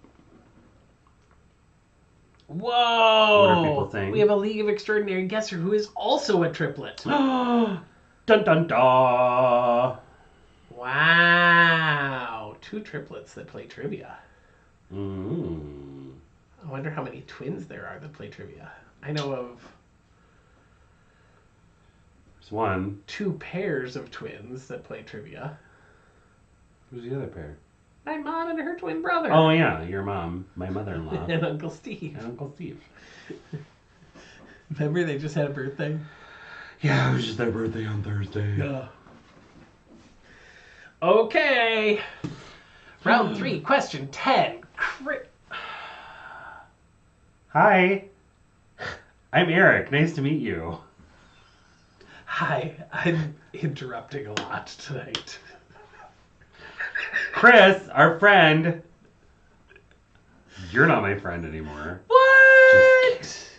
Whoa!
What are people saying?
We have a League of Extraordinary Guesser who is also a triplet.
Dun dun dun!
Wow! 2 triplets that play trivia.
Mm.
I wonder how many twins there are that play trivia. I know of
There's one.
2 pairs of twins that play trivia.
Who's the other pair?
My mom and her twin brother.
Oh yeah, your mom, my mother-in-law,
And Uncle Steve.
and Uncle Steve.
Remember they just had a birthday?
Yeah, it was just their birthday on Thursday.
Yeah. Okay. Round 3, question 10.
Hi, I'm Eric. Nice to meet you.
Hi, I'm interrupting a lot tonight.
Chris, our friend. You're not my friend anymore.
What?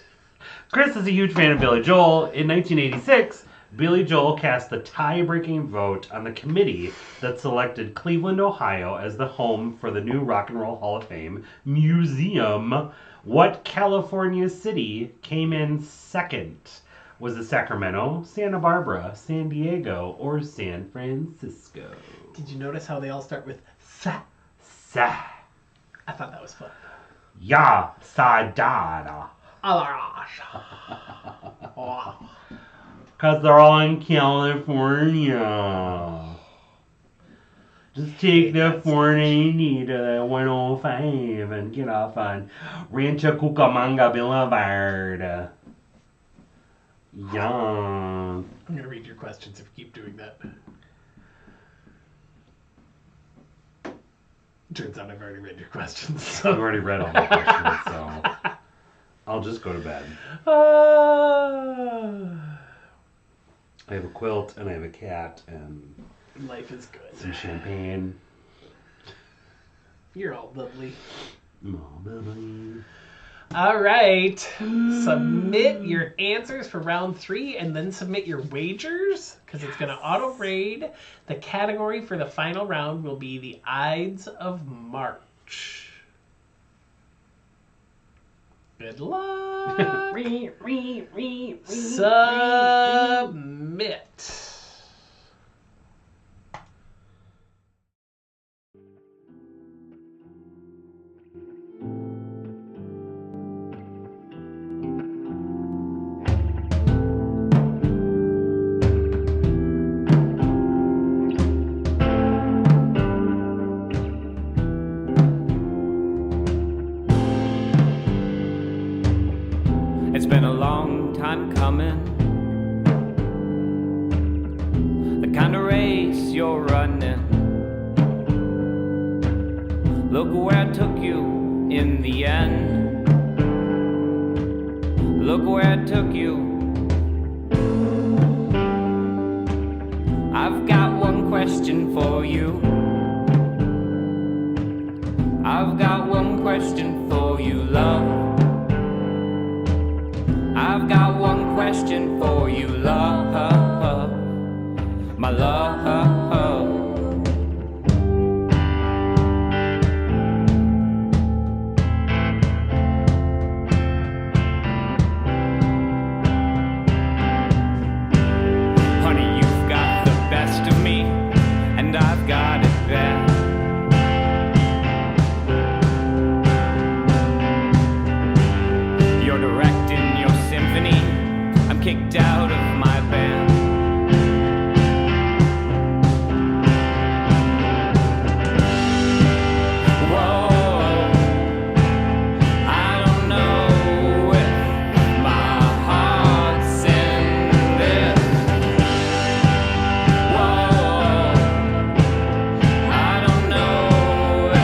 Chris is a huge fan of Billy Joel. In 1986, Billy Joel cast the tie-breaking vote on the committee that selected Cleveland, Ohio as the home for the new Rock and Roll Hall of Fame museum. What California city came in second? Was it Sacramento, Santa Barbara, San Diego, or San Francisco?
Did you notice how they all start with sa?
Sa.
I thought that was fun.
Ya Sadada.
Alarash. Wow.
Because they're all in California. Just take the 490 to the 105 and get off on Rancho Cucamonga Boulevard. Yeah.
I'm going to read your questions if you keep doing that. Turns out I've already read your questions. So.
I've already read all my questions, so I'll just go to bed. I have a quilt, and I have a cat, and
Life is good.
some champagne.
You're all lovely.
Oh, baby.
All right. Submit your answers for round 3 and then submit your wagers because it's going to auto-grade. The category for the final round will be the Ides of March. Good luck. Submit.
It's been a long time coming, race you're running. Look where it took you in the end. Look where it took you. I've got one question for you. I've got one question for you, love. I've got one question for you, love. My love. Kicked out of my band. Whoa, I don't know if my heart's in this. Whoa, I don't know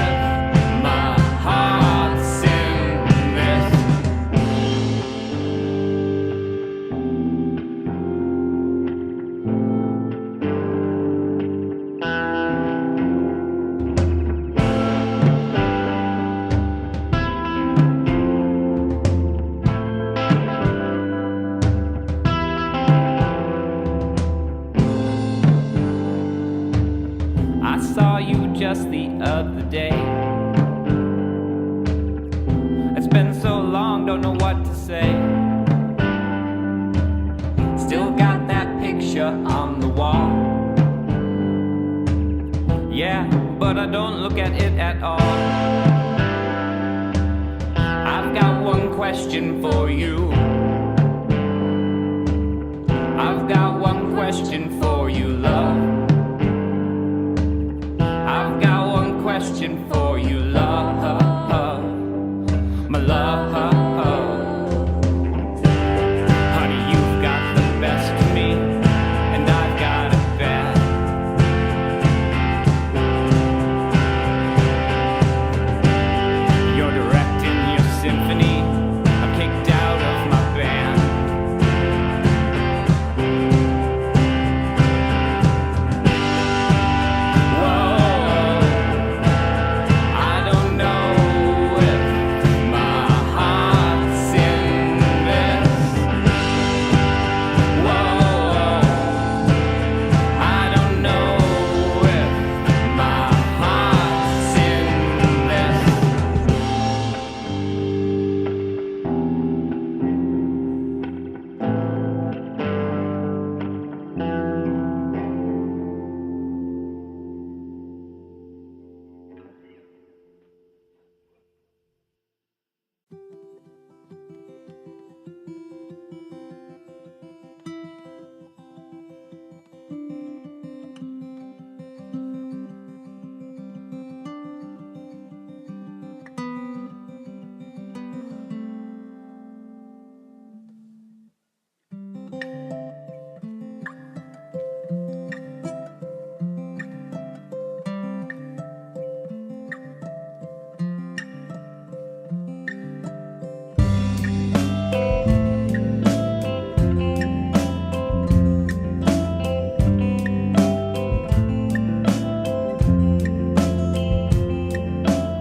if my heart's in this. I saw you just the other day. It's been so long, don't know what to say. Still got that picture on the wall. Yeah, but I don't look at it at all. I've got one question for you. I've got one question for you, love. I've got one question for you, love. My love. Honey, you've got the best of me, and I've got it bad. You're directing your symphony. I'm kicked out of my band.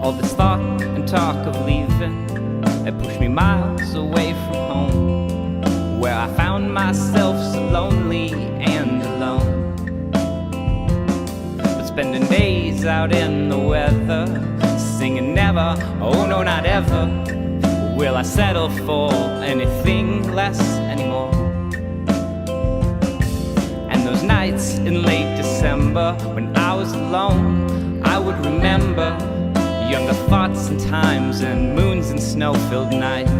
All this thought and talk of leaving, it pushed me miles away from home, where I found myself so lonely and alone. But spending days out in the weather, singing never, oh no not ever, will I settle for anything less anymore. And those nights in late December, when I was alone, I would remember younger thoughts and times and moons and snow-filled nights.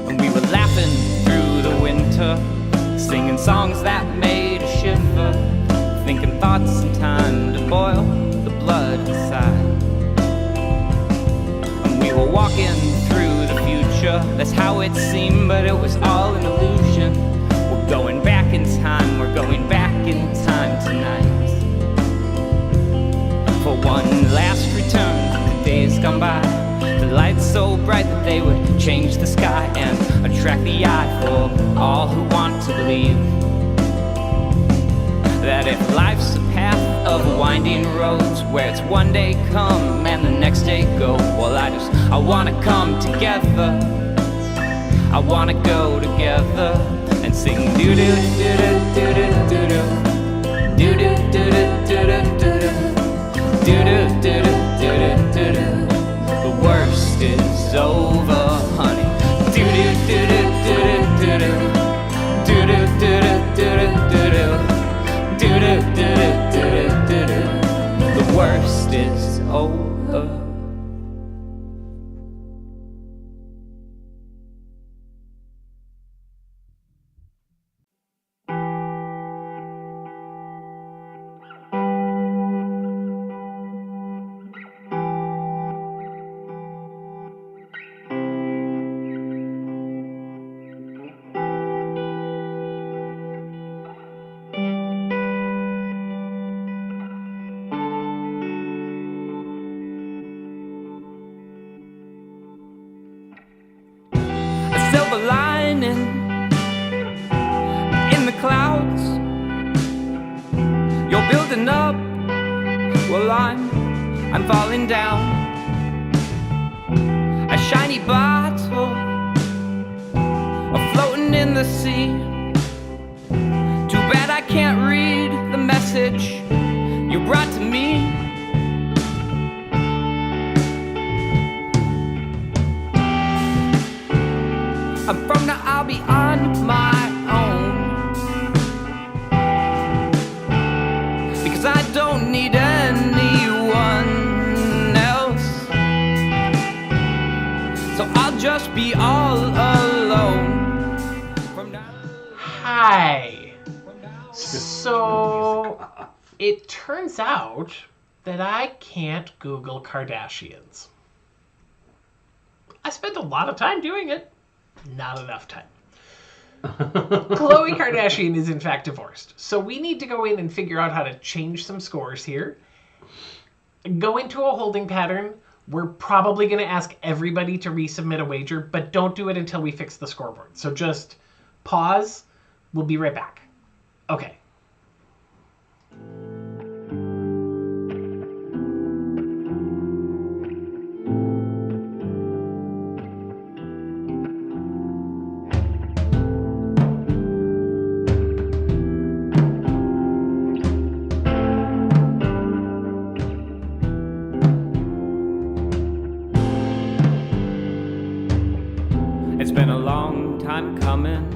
And we were laughing through the winter, singing songs that made us shiver, thinking thoughts and time to boil the blood inside. And we were walking through the future, future. That's how it seemed, but it was all an illusion. We're going back in time, we're going back in time tonight. For one last return, the days gone by, the lights so bright that they would change the sky and attract the eye for all who want to believe that if life's a path of winding roads where it's one day come and the next day go, well I wanna come together, I wanna go together and sing doo doo doo doo doo doo doo doo doo doo doo doo doo doo doo doo doo. The worst is over, honey. Doo doo doo doo doo doo doo doo doo doo doo doo doo. The worst is over. Silver lining in the clouds. You're building up, well I'm falling down. A shiny bottle, floating in the sea. Too bad I can't read the message you brought to me. From now I'll be on my own, because I don't need anyone else. So I'll just be all alone from now.
Hi. So it turns out that I can't Google Kardashians. I spent a lot of time doing it. Not enough time. Khloe Kardashian is in fact divorced. So we need to go in and figure out how to change some scores here. Go into a holding pattern. We're probably going to ask everybody to resubmit a wager, but don't do it until we fix the scoreboard. So just pause. We'll be right back. Okay.
It's been a long time coming,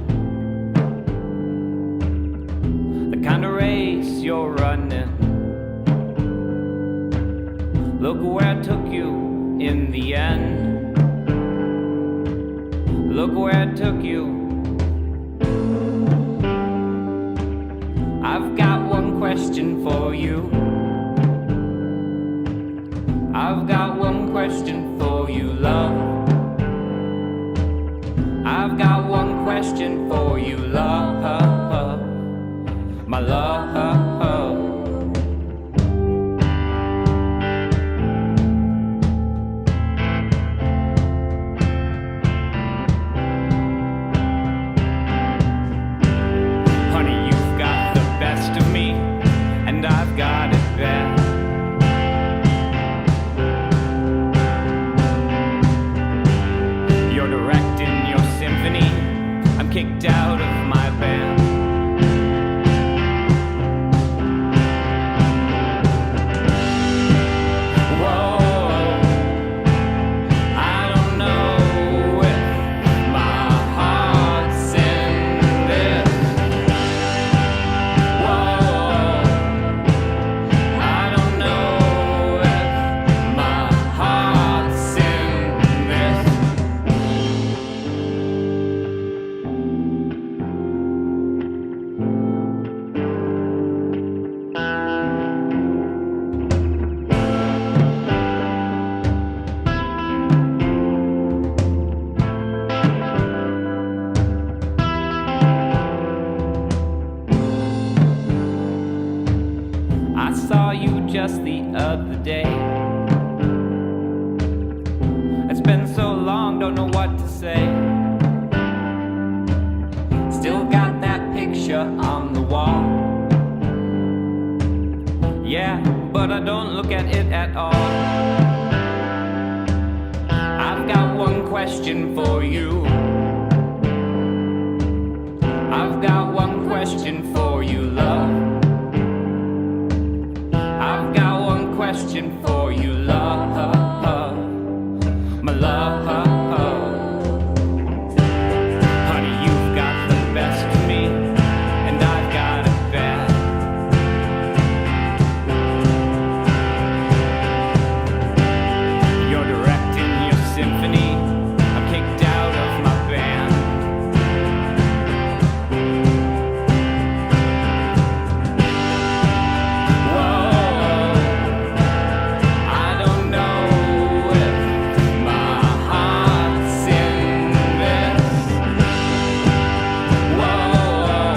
the kind of race you're running. Look where I took you in the end. Look where I took you. I've got one question for you. I've got one question for you, love. I've got one question for you, love, my love. Honey, you've got the best of me, and I've got it bad. You're directing your symphony, I'm kicked out of my band. Whoa, I don't know if my heart's in this. Whoa, I don't know if my heart's in this. wrong, don't know what to say. Still got that picture on the wall. Yeah, but I don't look at it at all. I've got one question for you. I've got one question for you, love. I've got one question for you, love. My love. Honey, you've got the best of me, and I've got it bad. You're directing your symphony, I'm kicked out of my band. Whoa, I don't know if my heart's in this. Whoa,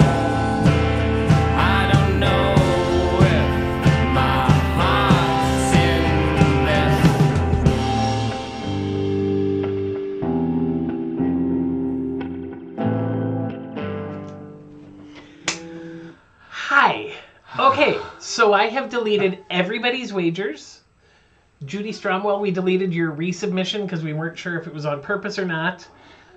I don't know if my heart's in this.
Hi. Okay, so I have deleted everybody's wagers. Judy Stromwell, we deleted your resubmission because we weren't sure if it was on purpose or not.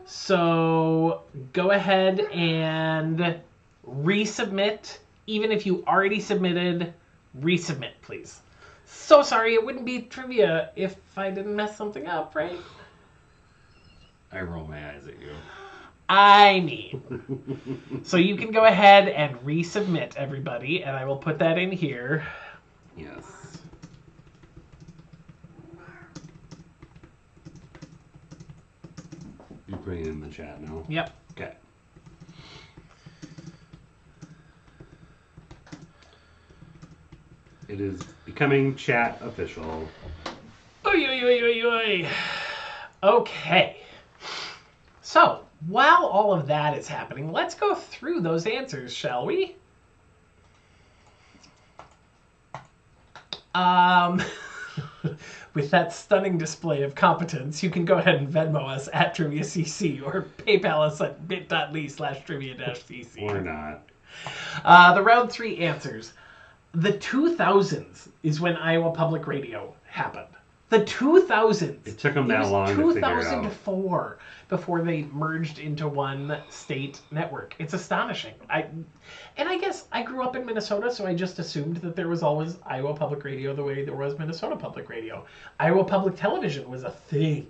So go ahead and resubmit. Even if you already submitted, resubmit, please. So sorry, it wouldn't be trivia if I didn't mess something up, right?
I roll my eyes at you.
I mean. So you can go ahead and resubmit, everybody, and I will put that in here.
Yes. You putting it in the chat now?
Yep.
Okay. It is becoming chat official.
Oy, oy, oy, oy, oy. Okay. So, while all of that is happening, let's go through those answers, shall we? With that stunning display of competence, you can go ahead and Venmo us at TriviaCC or PayPal us at bit.ly/trivia-cc.
Or not.
The round 3 answers. The 2000s is when Iowa Public Radio happened. The 2000s.
It took them that long to figure it out.
2004 before they merged into one state network. It's astonishing. I guess I grew up in Minnesota, so I just assumed that there was always Iowa Public Radio the way there was Minnesota Public Radio. Iowa Public Television was a thing.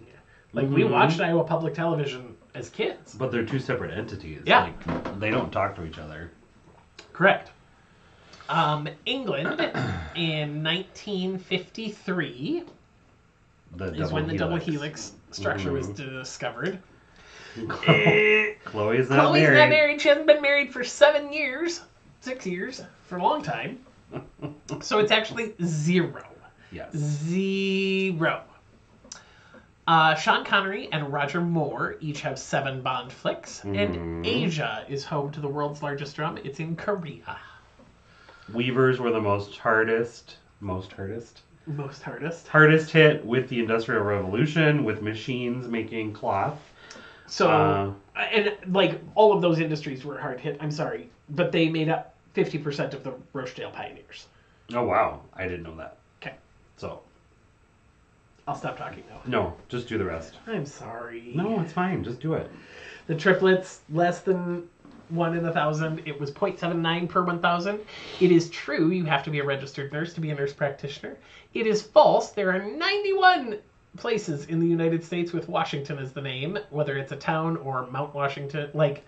Like, we watched Iowa Public Television as kids.
But they're two separate entities.
Yeah.
Like, they don't talk to each other.
Correct. England in 1953 is when the double helix structure was discovered.
Chloe's not married.
not married. She hasn't been married for 6 years, for a long time. So it's actually 0.
Yes.
0. Sean Connery and Roger Moore each have 7 Bond flicks, and Asia is home to the world's largest drum. It's in Korea.
Weavers were the hardest hit with the Industrial Revolution, with machines making cloth.
So, and like all of those industries were hard hit. I'm sorry, but they made up 50% of the Rochdale pioneers.
Oh, wow. I didn't know that.
Okay.
So.
I'll stop talking now.
No, just do the rest.
I'm sorry.
No, it's fine. Just do it.
The triplets, less than 1 in 1,000. It was 0.79 per 1,000. It is true you have to be a registered nurse to be a nurse practitioner. It is false. There are 91 places in the United States with Washington as the name, whether it's a town or Mount Washington. Like,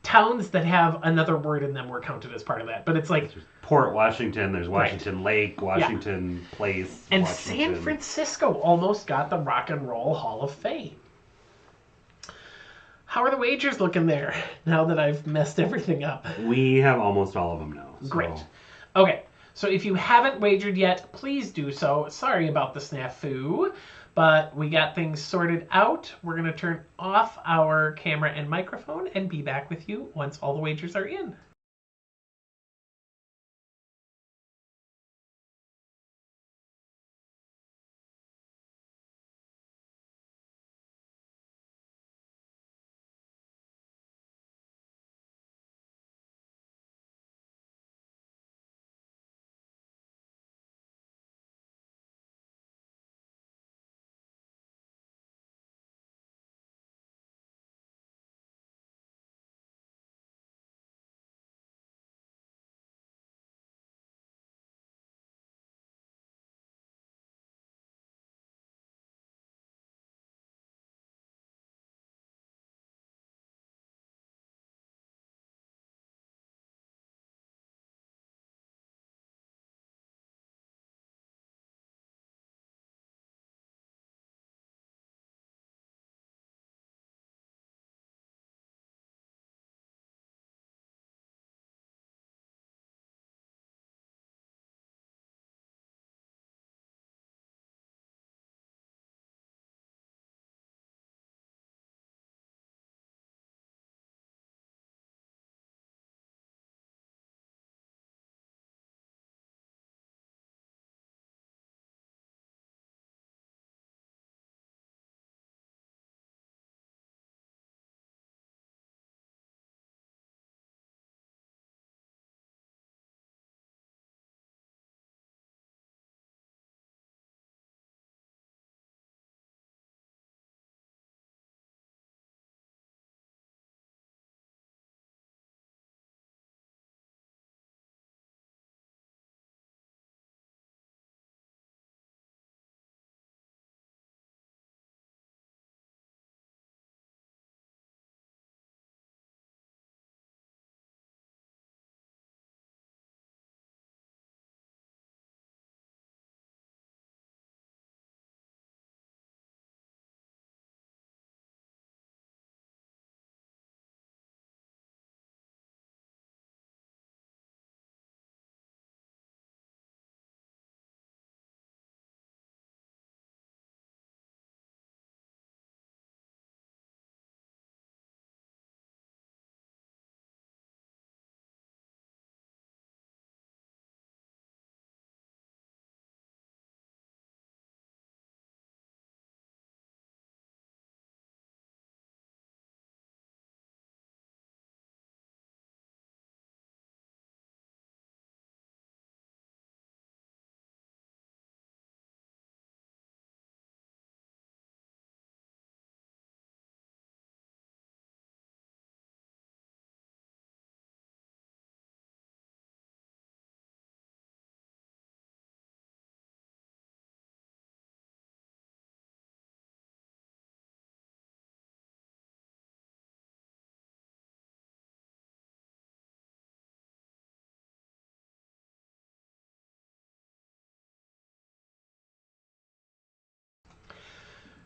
towns that have another word in them were counted as part of that. But it's like...
There's Port Washington, there's Washington Lake, Washington Place,
and
Washington.
San Francisco almost got the Rock and Roll Hall of Fame. How are the wagers looking there now that I've messed everything up?
We have almost all of them now. So.
Great. Okay, so if you haven't wagered yet, please do so. Sorry about the snafu, but we got things sorted out. We're going to turn off our camera and microphone and be back with you once all the wagers are in.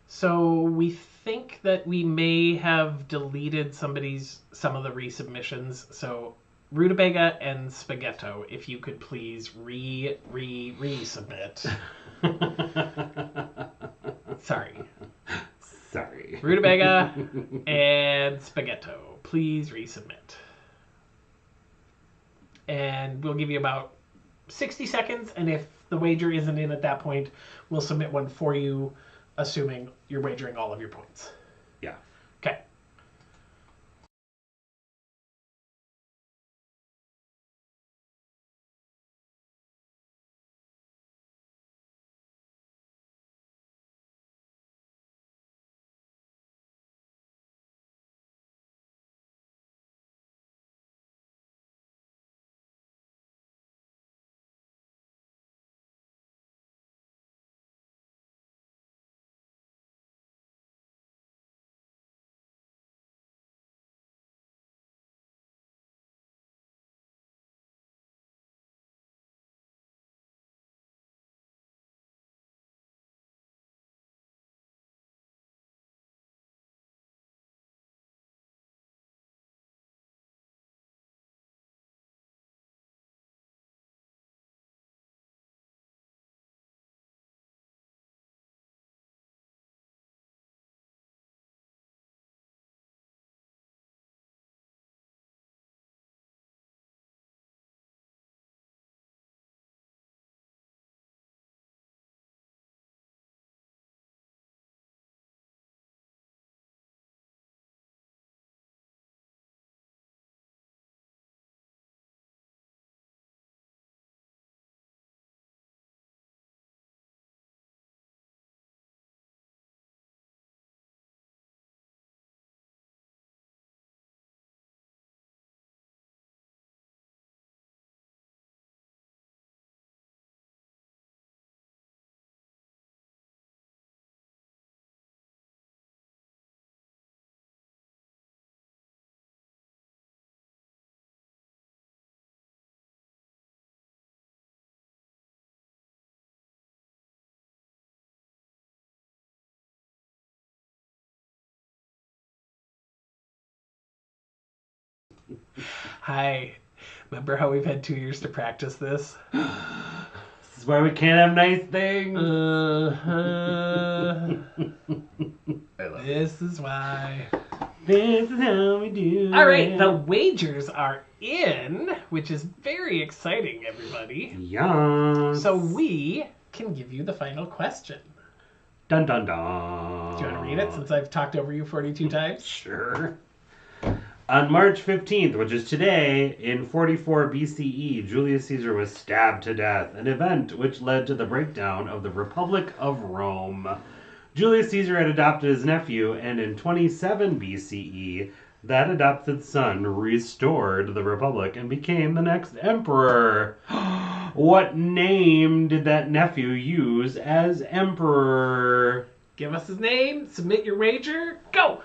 So we think that we may have deleted some of the resubmissions. So Rutabaga and Spaghetto, if you could please resubmit. Sorry. Rutabaga and Spaghetto, please resubmit. And we'll give you about 60 seconds, and if the wager isn't in at that point, we'll submit one for you, assuming you're wagering all of your points.
Yeah.
Okay. Hi. Remember how we've had 2 years to practice this?
This is why we can't have nice things.
This is why.
This is how we do.
All right, the wagers are in, which is very exciting, everybody.
Yeah.
So we can give you the final question.
Dun dun dun.
Do you want to read it since I've talked over you 42 times?
Sure. On March 15th, which is today, in 44 BCE, Julius Caesar was stabbed to death, an event which led to the breakdown of the Republic of Rome. Julius Caesar had adopted his nephew, and in 27 BCE, that adopted son restored the Republic and became the next emperor. What name did that nephew use as emperor?
Give us his name, submit your wager, go!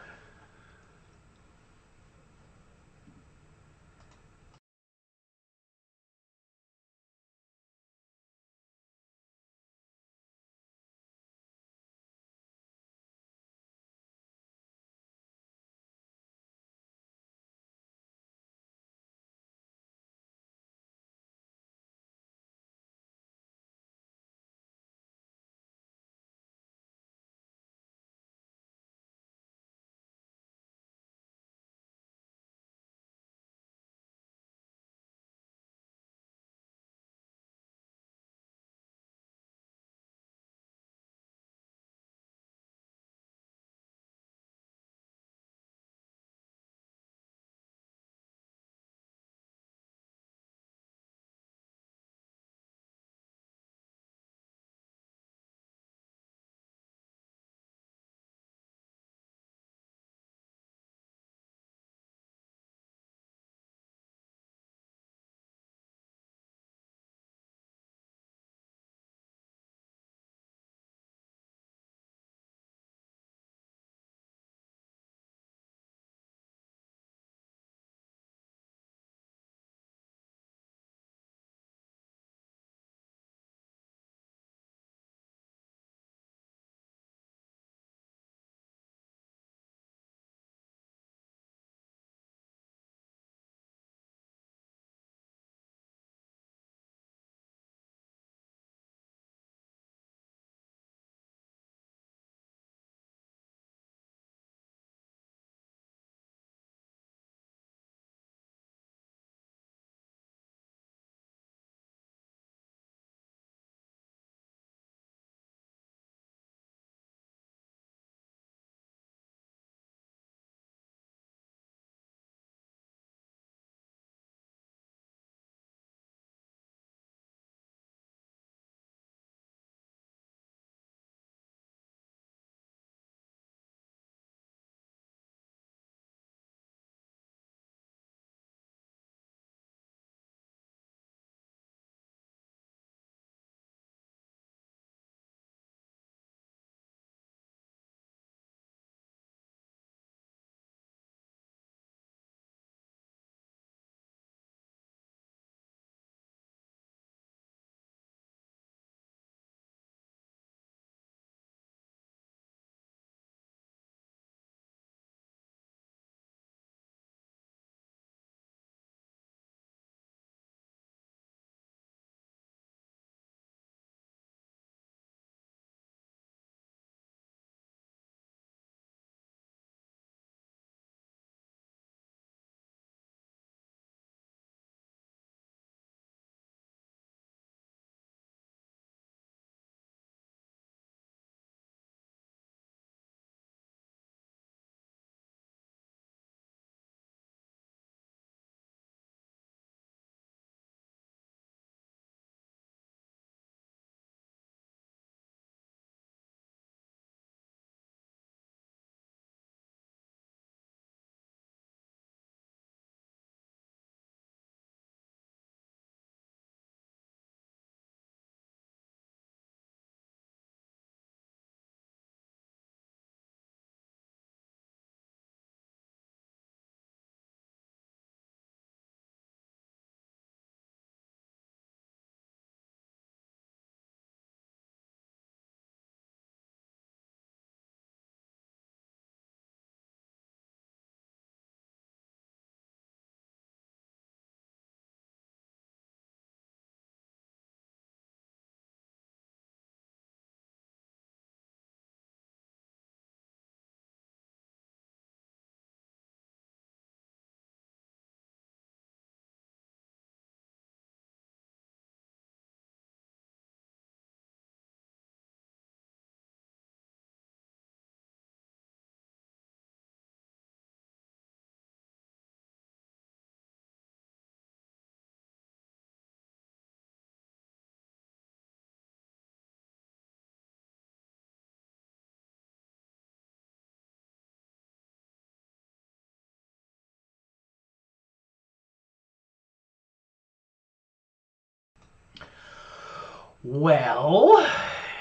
Well,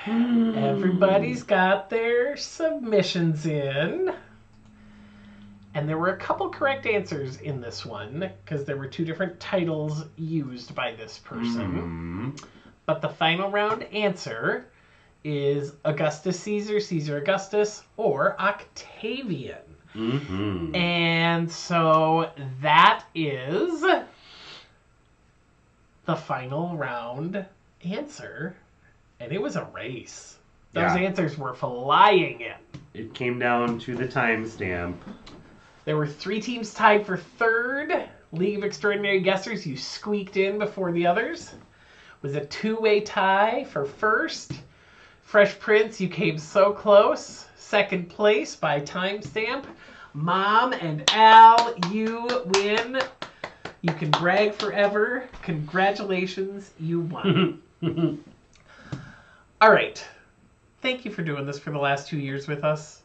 everybody's got their submissions in. And there were a couple correct answers in this one, because there were 2 different titles used by this person. But the final round answer is Augustus Caesar, Caesar Augustus, or Octavian. And so that is the final round answer. And it was a race. Those answers were flying in.
It came down to the timestamp.
There were 3 teams tied for third. League of Extraordinary Guessers, you squeaked in before the others. It was a 2-way tie for first. Fresh Prince, you came so close. Second place by timestamp. Mom and Al, you win. You can brag forever. Congratulations, you won. All right. Thank you for doing this for the last 2 years with us.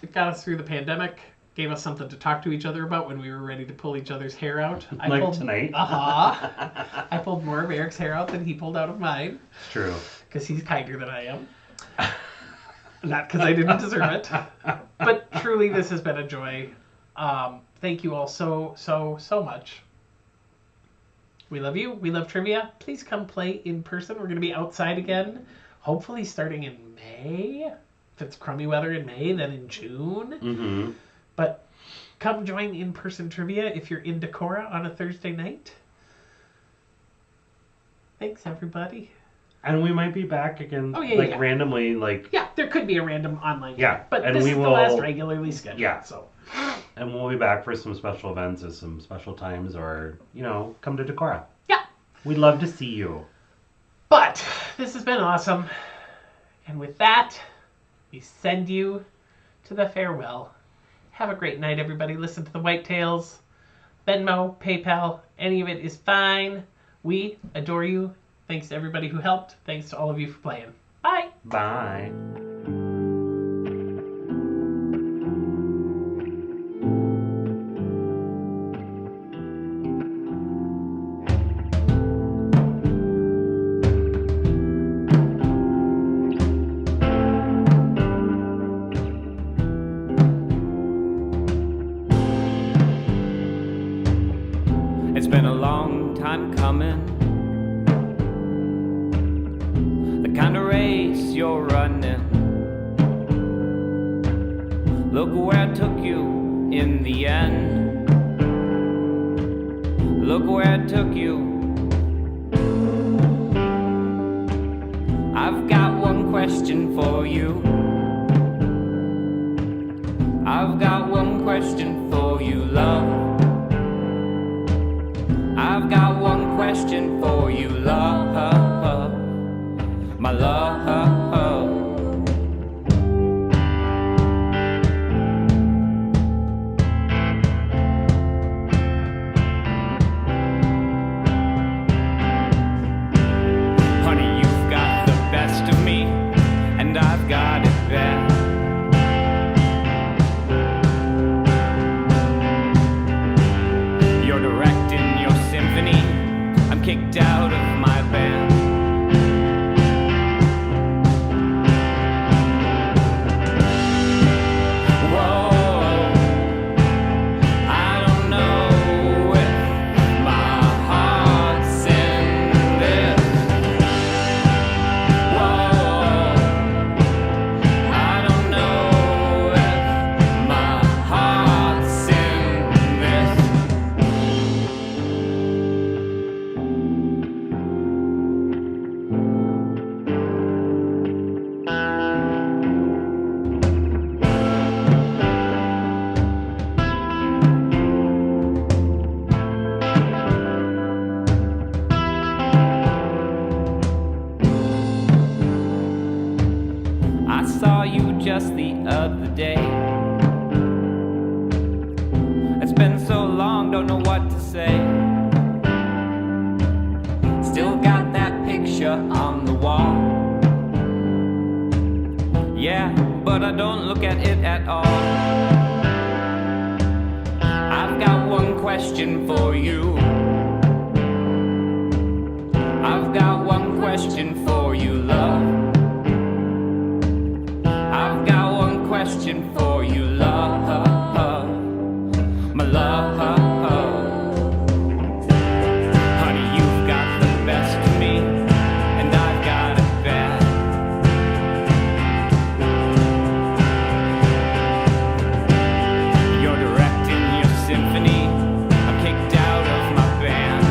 It got us through the pandemic. Gave us something to talk to each other about when we were ready to pull each other's hair out.
Tonight.
I pulled more of Eric's hair out than he pulled out of mine.
It's true.
Because he's kinder than I am. Not because I didn't deserve it. But truly, this has been a joy. Thank you all so much. We love you. We love trivia. Please come play in person. We're going to be outside again, hopefully starting in May. If it's crummy weather in May, then in June. But come join in-person trivia if you're in Decorah on a Thursday night. Thanks, everybody.
And we might be back again, randomly,
there could be a random online.
Yeah,
but
and
this
we
is
will,
the last regularly scheduled.
Yeah.
So.
And we'll be back for some special events at some special times, or come to Decorah.
Yeah.
We'd love to see you.
But this has been awesome, and with that, we send you to the farewell. Have a great night, everybody. Listen to the Whitetails. Venmo, PayPal, any of it is fine. We adore you. Thanks to everybody who helped. Thanks to all of you for playing. Bye.
Bye.
It's been a long time coming. The kind of race you're running. Look where it took you in the end. Look where it took you. I've got one question for you. I've got one question for you, love. I've got one question for you, love, my love. Honey, you've got the best of me, and I've got it bad. You're directing your symphony. I'm kicked out of my band. Whoa, I don't know if my heart's in this. Whoa, I don't know if my heart's in this. I saw you just the other day. It's been so long, don't know what to say. Still got that picture on the wall. Yeah, but I don't look at it at all. I've got one question for you. I've got one question for you, searching for you, love, my love. Honey, you've got the best of me, and I've got it bad. You're directing your symphony, I'm kicked out of my band.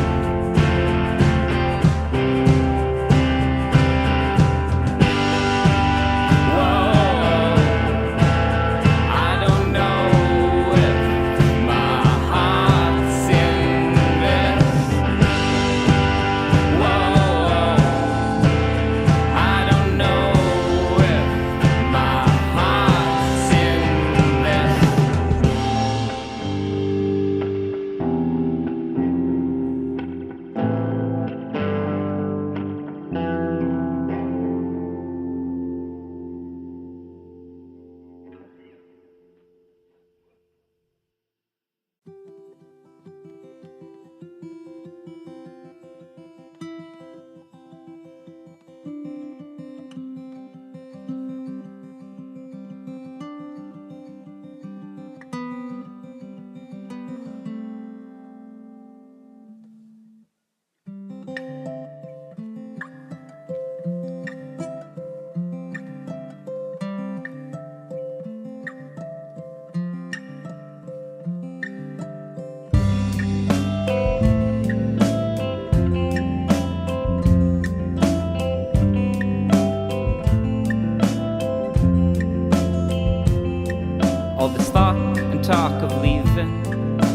All this thought and talk of leaving,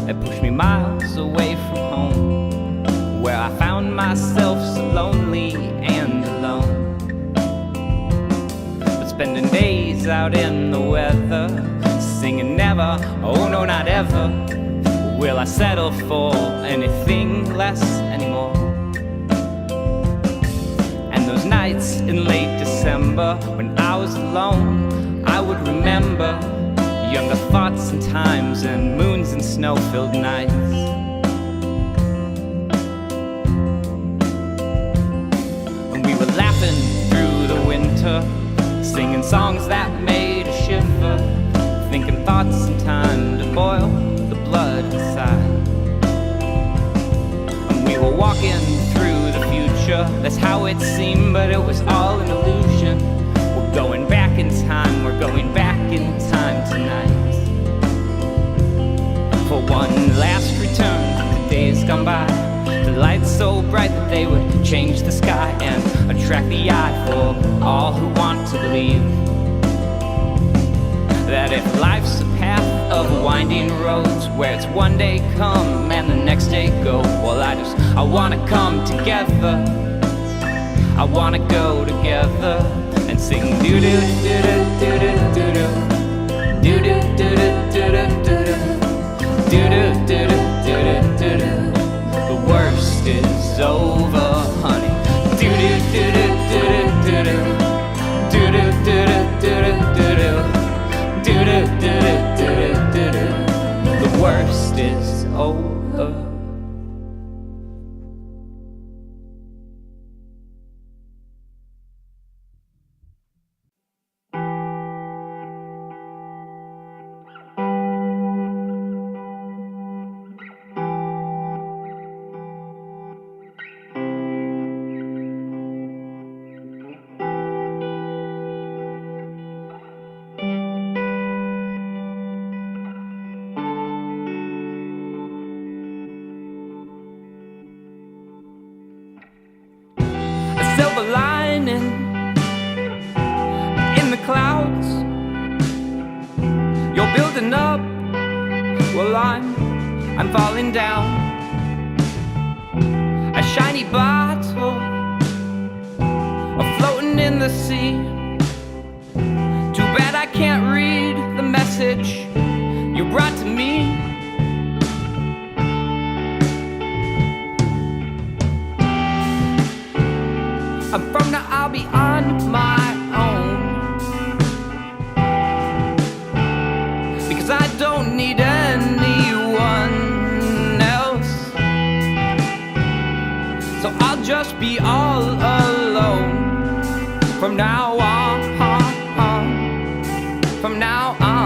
it pushed me miles away from home, where I found myself so lonely and alone. But spending days out in the weather, singing never, oh no not ever, will I settle for anything less anymore. And those nights in late December, when I was alone, I would remember younger thoughts and times and moons and snow-filled nights. And we were laughing through the winter, singing songs that made us shiver, thinking thoughts and time to boil the blood inside. And we were walking through the future, that's how it seemed, but it was all an illusion. We're going back in time, we're going back in time tonight. For one last return to the days gone by, the lights so bright that they would change the sky and attract the eye for all who want to believe that if life's a path of winding roads where it's one day come and the next day go, well I wanna come together, I wanna go together and sing doo doo doo doo doo doo doo doo doo doo doo doo doo doo doo doo doo doo doo. The worst is over, honey. Doo doo doo doo doo doo doo doo doo doo doo doo doo doo doo doo. The worst is over. Silver lining in the clouds. You're building up, well I'm falling down. A shiny bottle, floating in the sea. Too bad I can't read the message you brought to me. From now I'll be on my own, because I don't need anyone else. So I'll just be all alone from now on, from now on.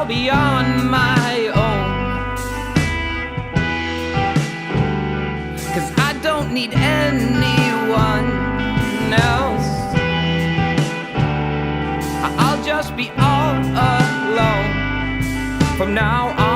I'll be on my own. 'Cause I don't need anyone else. I'll just be all alone from now on.